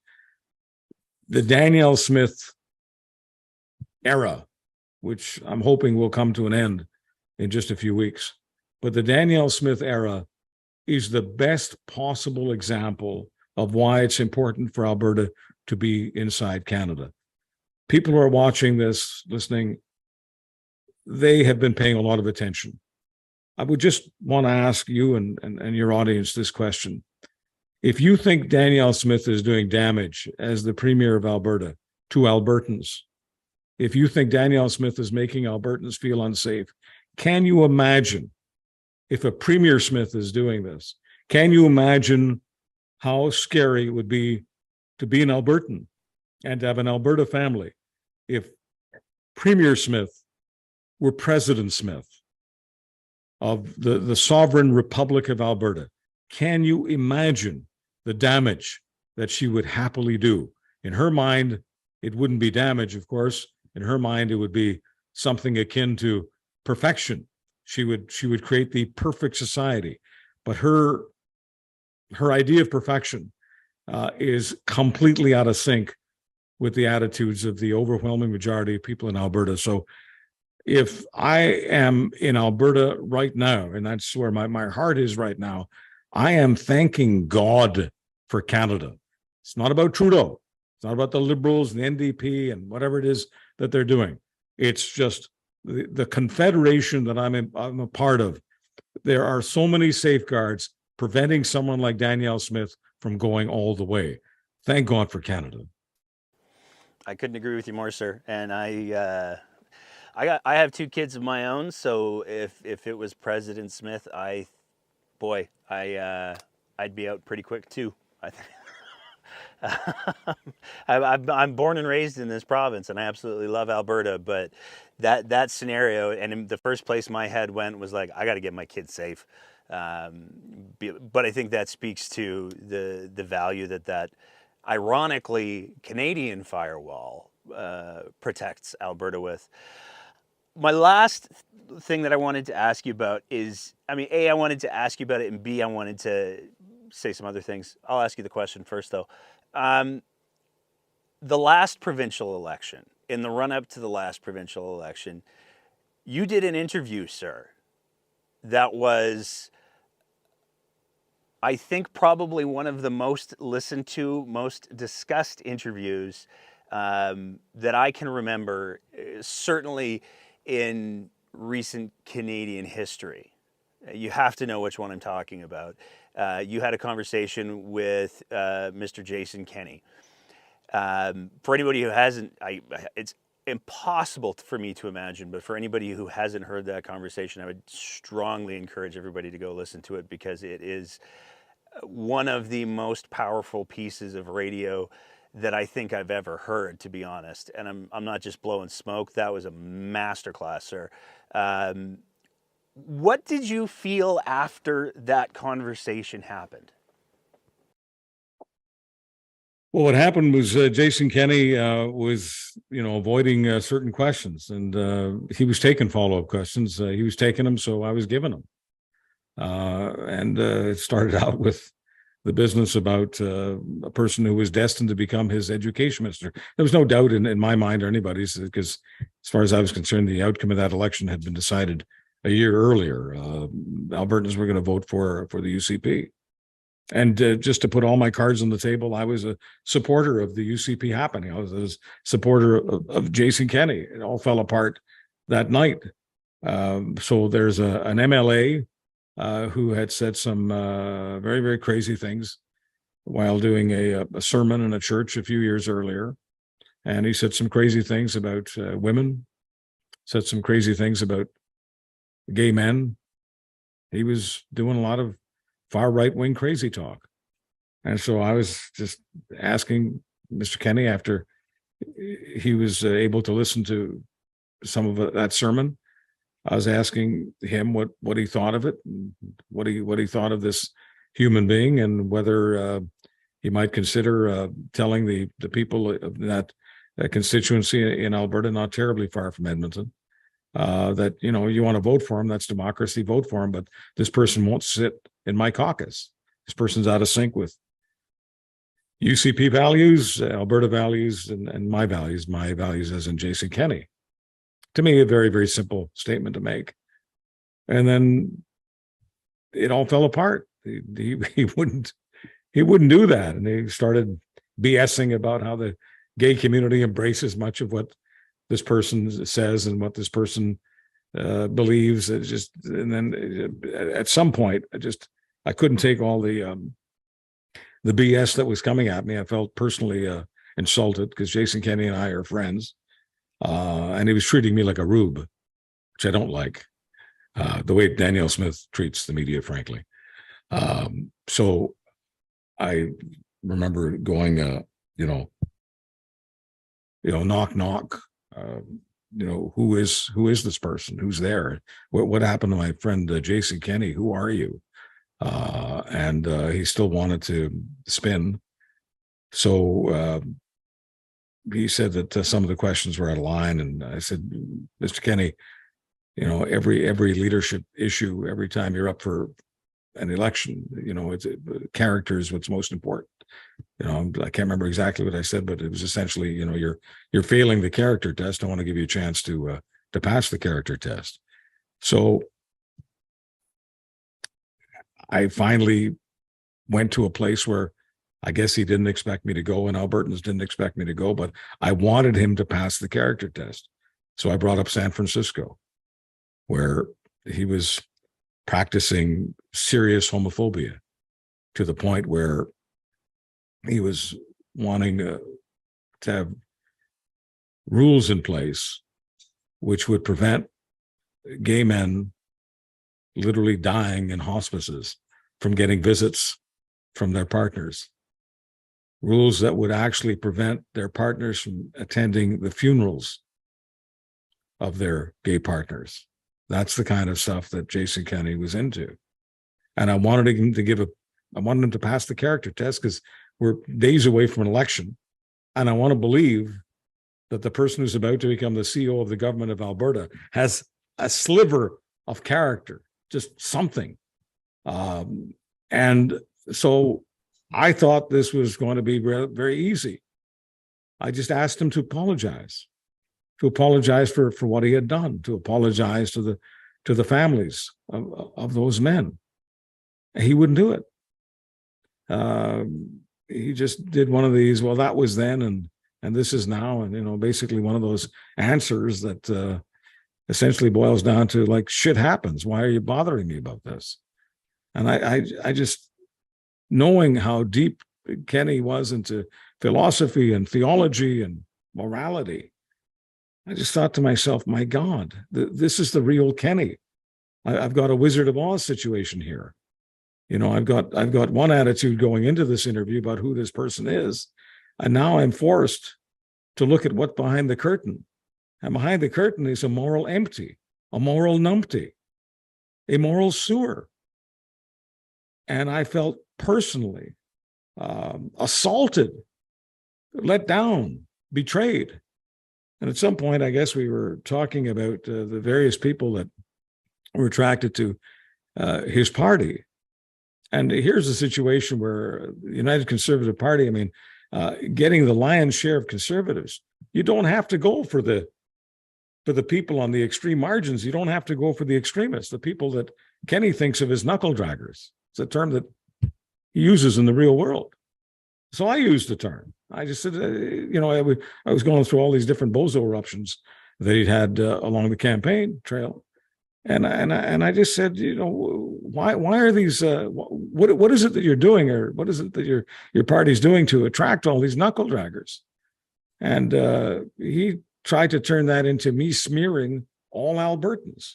B: the Danielle Smith era, which I'm hoping will come to an end in just a few weeks, but the Danielle Smith era is the best possible example of why it's important for Alberta to be inside Canada. People who are watching this, listening, they have been paying a lot of attention. I would just want to ask you and your audience this question. If you think Danielle Smith is doing damage as the Premier of Alberta to Albertans, if you think Danielle Smith is making Albertans feel unsafe, can you imagine if a Premier Smith is doing this? Can you imagine how scary it would be to be an Albertan and to have an Alberta family if Premier Smith were President Smith of the sovereign Republic of Alberta? Can you imagine the damage that she would happily do? In her mind, it wouldn't be damage, of course. In her mind, it would be something akin to perfection. She would create the perfect society. But her idea of perfection is completely out of sync with the attitudes of the overwhelming majority of people in Alberta. So if I am in Alberta right now, and that's where my heart is right now, I am thanking God for Canada. It's not about Trudeau. It's not about the Liberals and the NDP and whatever it is that they're doing. It's just the confederation that I'm a part of. There are so many safeguards preventing someone like Danielle Smith from going all the way. Thank God for Canada.
A: I couldn't agree with you more, sir. And I have two kids of my own, so if it was President Smith, I'd be out pretty quick too. I think. I'm born and raised in this province, and I absolutely love Alberta. But that scenario, and in the first place my head went was like, I got to get my kids safe. But I think that speaks to the value that ironically Canadian firewall protects Alberta with. My last thing that I wanted to ask you about is, A, I wanted to ask you about it, and B, I wanted to say some other things. I'll ask you the question first, though. The last provincial election, in the run-up to the last provincial election, you did an interview, sir, that was, I think, probably one of the most listened to, most discussed interviews that I can remember, certainly in recent Canadian history. You have to know which one I'm talking about. You had a conversation with Mr. Jason Kenney. For anybody who hasn't, it's impossible for me to imagine, but for anybody who hasn't heard that conversation, I would strongly encourage everybody to go listen to it, because it is one of the most powerful pieces of radio that I think I've ever heard, to be honest. And I'm not just blowing smoke. That was a masterclass, sir. What did you feel after that conversation happened?
B: Well, what happened was Jason Kenney was, avoiding certain questions, and he was taking follow-up questions. He was taking them, so I was giving them. And it started out with the business about a person who was destined to become his education minister. There was no doubt in my mind or anybody's, because as far as I was concerned, the outcome of that election had been decided a year earlier. Albertans were going to vote for the UCP. And just to put all my cards on the table, I was a supporter of the UCP happening. I was a supporter of Jason Kenney. It all fell apart that night. So there's an MLA who had said some very, very crazy things while doing a sermon in a church a few years earlier. And he said some crazy things about women, said some crazy things about gay men. He was doing a lot of far right-wing crazy talk. And so I was just asking Mr. Kenney, after he was able to listen to some of that sermon, I was asking him what he thought of it, and what he thought of this human being, and whether he might consider telling the people of that constituency in Alberta, not terribly far from Edmonton, that, you want to vote for him, that's democracy, vote for him, but this person won't sit in my caucus. This person's out of sync with UCP values, Alberta values, and my values as in Jason Kenney. To me, a very, very simple statement to make. And then it all fell apart. He wouldn't do that, and he started BSing about how the gay community embraces much of what this person says and what this person believes. It's just, and then at some point, I couldn't take all the BS that was coming at me. I felt personally insulted because Jason Kenney and I are friends, and he was treating me like a rube, which I don't like. The way Danielle Smith treats the media, frankly. So I remember going, knock, knock. Who is this person? Who's there? What happened to my friend Jason Kenney? Who are you? And he still wanted to spin. So he said that some of the questions were out of line, and I said, Mr. Kenney, every leadership issue, every time you're up for an election, it's character is what's most important. I can't remember exactly what I said, but it was essentially, you're failing the character test. I want to give you a chance to pass the character test. So I finally went to a place where I guess he didn't expect me to go, and Albertans didn't expect me to go, but I wanted him to pass the character test. So I brought up San Francisco, where he was practicing serious homophobia to the point where he was wanting to have rules in place which would prevent gay men literally dying in hospices from getting visits from their partners. Rules that would actually prevent their partners from attending the funerals of their gay partners. That's the kind of stuff that Jason Kenney was into. And I wanted him to pass the character test because we're days away from an election. And I want to believe that the person who's about to become the CEO of the government of Alberta has a sliver of character, just something. And so I thought this was going to be very easy. I just asked him to apologize for what he had done, to apologize to the families of those men. He wouldn't do it. He just did one of these, well, that was then and this is now, and basically one of those answers that essentially boils down to like, shit happens. Why are you bothering me about this? And I just, knowing how deep Kenney was into philosophy and theology and morality, I just thought to myself, my God, this is the real Kenney. I've got a Wizard of Oz situation here. I've got one attitude going into this interview about who this person is, and now I'm forced to look at what's behind the curtain. And behind the curtain is a moral empty, a moral numpty, a moral sewer. And I felt personally assaulted, let down, betrayed. And at some point, I guess we were talking about the various people that were attracted to his party. And here's a situation where the United Conservative Party, getting the lion's share of conservatives, you don't have to go for the people on the extreme margins. You don't have to go for the extremists, the people that Kenney thinks of as knuckle draggers. It's a term that he uses in the real world. So I used the term. I just said, I was going through all these different bozo eruptions that he'd had along the campaign trail. And I just said, why are these, what is it that you're doing, or what is it that your party's doing to attract all these knuckle draggers? And he tried to turn that into me smearing all Albertans,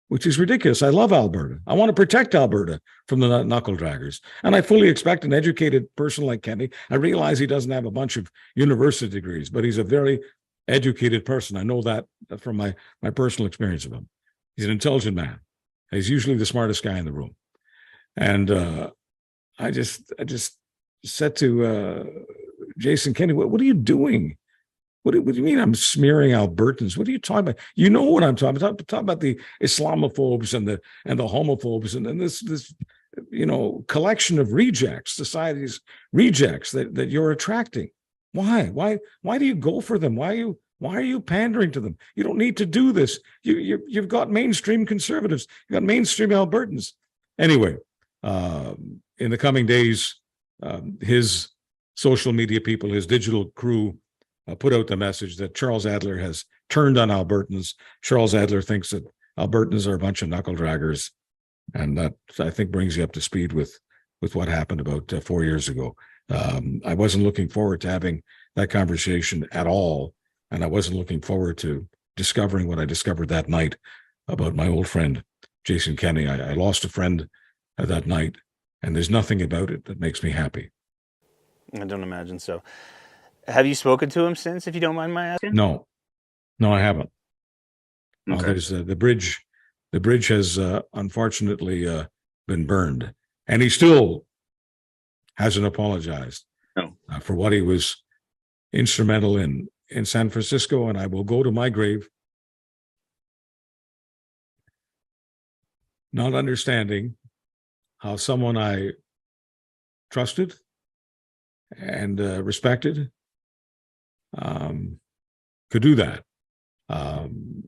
B: which is ridiculous. I love Alberta. I want to protect Alberta from the knuckle draggers. And I fully expect an educated person like Kenney. I realize he doesn't have a bunch of university degrees, but he's a very educated person. I know that from my personal experience of him. He's an intelligent man. He's usually the smartest guy in the room. And I just said to Jason Kenney, what are you doing? What do you mean I'm smearing Albertans? What are you talking about? You know what I'm talking about. I'm talking about the Islamophobes and the homophobes and this collection of rejects, society's rejects that you're attracting. Why do you go for them? Why are you pandering to them? You don't need to do this. You've got mainstream conservatives. You've got mainstream Albertans. Anyway, in the coming days, his social media people, his digital crew, put out the message that Charles Adler has turned on Albertans. Charles Adler thinks that Albertans are a bunch of knuckle draggers, and that, I think, brings you up to speed with what happened about 4 years ago. I wasn't looking forward to having that conversation at all, and I wasn't looking forward to discovering what I discovered that night about my old friend Jason Kenney. I lost a friend that night, and there's nothing about it that makes me happy.
A: I don't imagine so. Have you spoken to him since, if you don't mind my asking?
B: No, I haven't.
A: Okay.
B: There's the bridge. The bridge has unfortunately been burned, and he still hasn't apologized for what he was instrumental in San Francisco. And I will go to my grave not understanding how someone I trusted and respected could do that. I'm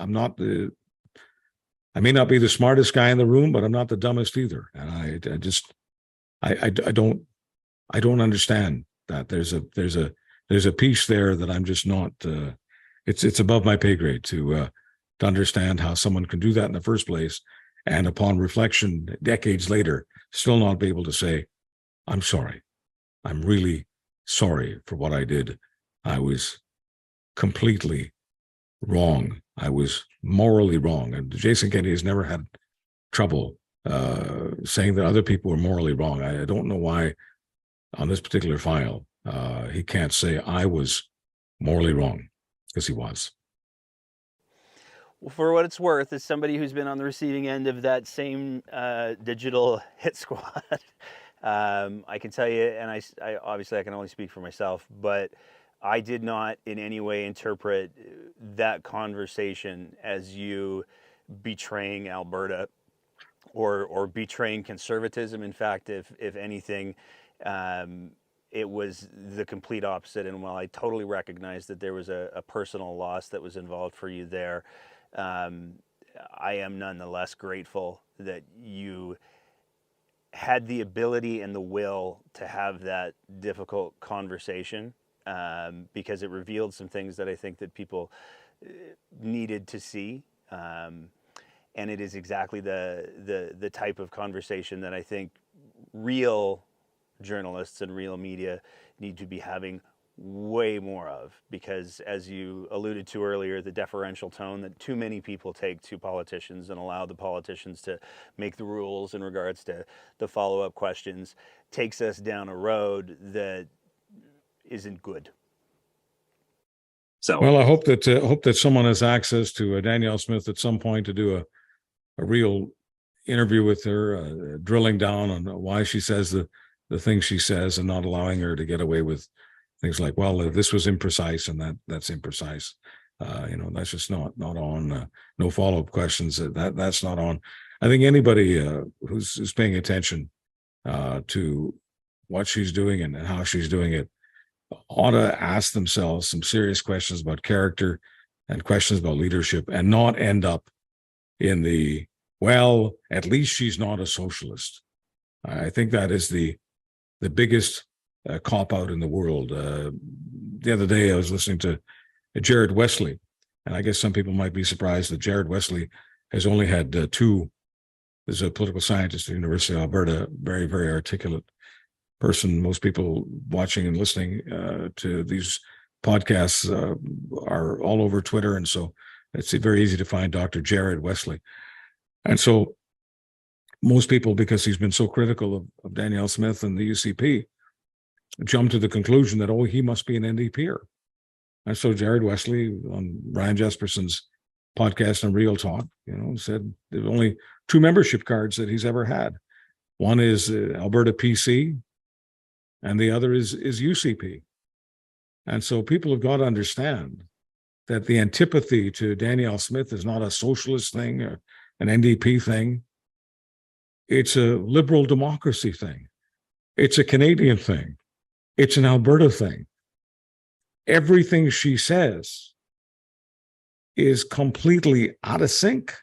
B: not the. I may not be the smartest guy in the room, but I'm not the dumbest either. And I don't understand that. There's a piece there that I'm just not. It's above my pay grade to understand how someone can do that in the first place, and upon reflection, decades later, still not be able to say, "I'm sorry. I'm really sorry for what I did. I was completely wrong. I was morally wrong." And Jason Kenney has never had trouble saying that other people were morally wrong. I don't know why on this particular file he can't say I was morally wrong, because he was.
A: For what it's worth, as somebody who's been on the receiving end of that same digital hit squad, I can tell you, and I obviously I can only speak for myself, but I did not in any way interpret that conversation as you betraying Alberta or betraying conservatism. In fact, if anything, it was the complete opposite. And while I totally recognize that there was a personal loss that was involved for you there, I am nonetheless grateful that you had the ability and the will to have that difficult conversation, because it revealed some things that I think that people needed to see. And it is exactly the type of conversation that I think real journalists and real media need to be having way more of, because as you alluded to earlier, the deferential tone that too many people take to politicians and allow the politicians to make the rules in regards to the follow-up questions takes us down a road that isn't good.
B: So, well, I hope that someone has access to Danielle Smith at some point to do a real interview with her, drilling down on why she says the things she says, and not allowing her to get away with things like, well, this was imprecise and that's imprecise. That's just not on. No follow-up questions. That's not on. I think anybody who's paying attention to what she's doing and how she's doing it ought to ask themselves some serious questions about character and questions about leadership, and not end up in the, well, at least she's not a socialist. I think that is the biggest cop out in the world. The other day I was listening to Jared Wesley, and I guess some people might be surprised that Jared Wesley has only had two. There's a political scientist at the University of Alberta, very, very articulate person. Most people watching and listening to these podcasts are all over Twitter, and so it's very easy to find Dr. Jared Wesley. And so most people, because he's been so critical of Danielle Smith and the UCP, jump to the conclusion that, oh, he must be an NDPer. And so Jared Wesley on Ryan Jesperson's podcast on Real Talk, said there are only two membership cards that he's ever had. One is Alberta PC, and the other is UCP. And so people have got to understand that the antipathy to Danielle Smith is not a socialist thing or an NDP thing. It's a liberal democracy thing. It's a Canadian thing. It's an Alberta thing. Everything she says is completely out of sync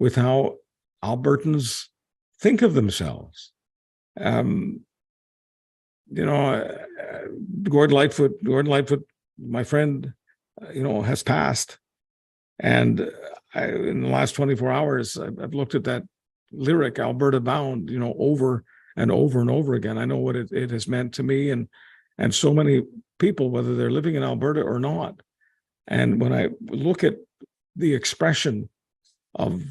B: with how Albertans think of themselves. Gordon Lightfoot, my friend, has passed. And in the last 24 hours, I've looked at that lyric, Alberta Bound, over and over and over again. I know what it has meant to me and so many people, whether they're living in Alberta or not. And when I look at the expression of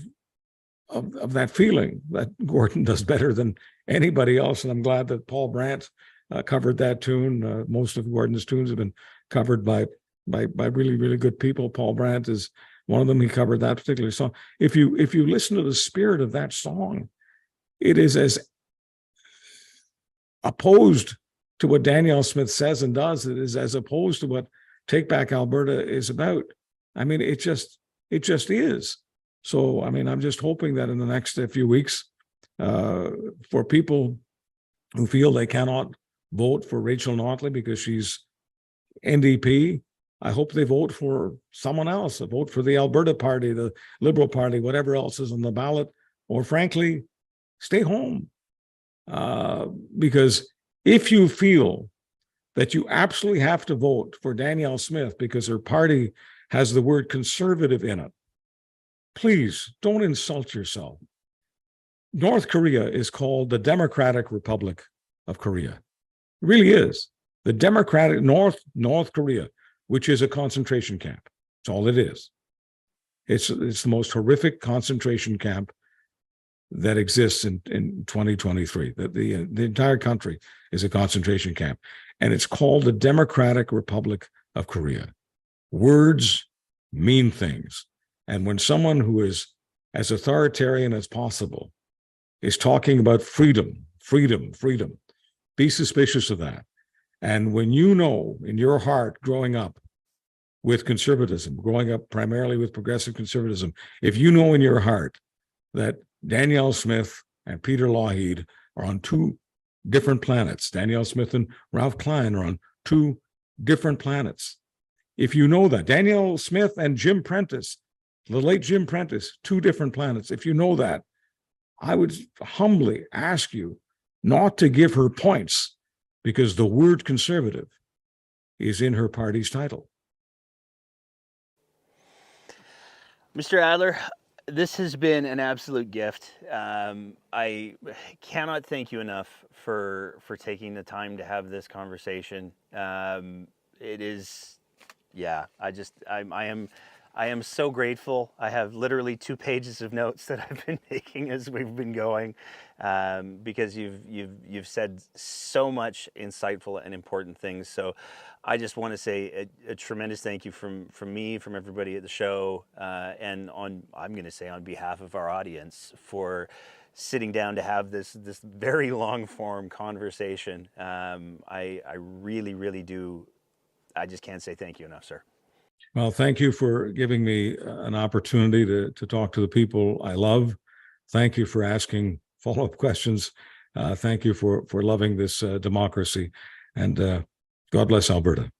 B: that feeling, that Gordon does better than anybody else, and I'm glad that Paul Brandt covered that tune. Most of Gordon's tunes have been covered by really, really good people. Paul Brandt is one of them. He covered that particular song. If you listen to the spirit of that song, it is as opposed to what Danielle Smith says and does. It is as opposed to what Take Back Alberta is about. I mean, it just is. So, I mean, I'm just hoping that in the next few weeks, for people who feel they cannot vote for Rachel Notley because she's NDP, I hope they vote for someone else. Vote for the Alberta Party, the Liberal Party, whatever else is on the ballot, or frankly, stay home. Because if you feel that you absolutely have to vote for Danielle Smith because her party has the word conservative in it, please don't insult yourself. North Korea is called the Democratic Republic of Korea. It really is. The Democratic North Korea, which is a concentration camp. That's all it is. It's the most horrific concentration camp that exists in 2023. The entire country is a concentration camp. And it's called the Democratic Republic of Korea. Words mean things. And when someone who is as authoritarian as possible is talking about freedom, be suspicious of that. And when you know in your heart growing up with conservatism, growing up primarily with progressive conservatism, if you know in your heart that Danielle Smith and Peter Lougheed are on two different planets, Danielle Smith and Ralph Klein are on two different planets. If you know that, Danielle Smith and Jim Prentice, the late Jim Prentice, two different planets. If you know that, I would humbly ask you not to give her points because the word conservative is in her party's title.
A: Mr. Adler, this has been an absolute gift. I cannot thank you enough for taking the time to have this conversation. It is, yeah, I am so grateful. I have literally 2 pages of notes that I've been making as we've been going, because you've said so much insightful and important things. So I just want to say a tremendous thank you from me, from everybody at the show, and I'm going to say on behalf of our audience for sitting down to have this very long form conversation. I really, really do. I just can't say thank you enough, sir.
B: Well, thank you for giving me an opportunity to talk to the people I love. Thank you for asking follow-up questions. Thank you for loving this democracy. And God bless Alberta.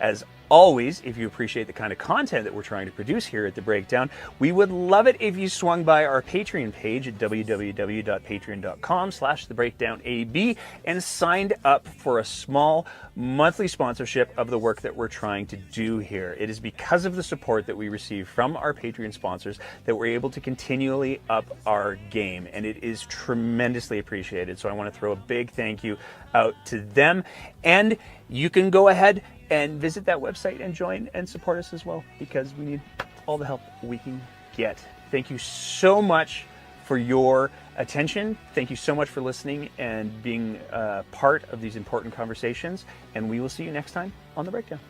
A: As always, if you appreciate the kind of content that we're trying to produce here at The Breakdown, we would love it if you swung by our Patreon page at www.patreon.com/thebreakdownab and signed up for a small monthly sponsorship of the work that we're trying to do here. It is because of the support that we receive from our Patreon sponsors that we're able to continually up our game, and it is tremendously appreciated. So I want to throw a big thank you out to them, and you can go ahead and visit that website and join and support us as well, because we need all the help we can get. Thank you so much for your attention. Thank you so much for listening and being part of these important conversations. And we will see you next time on The Breakdown.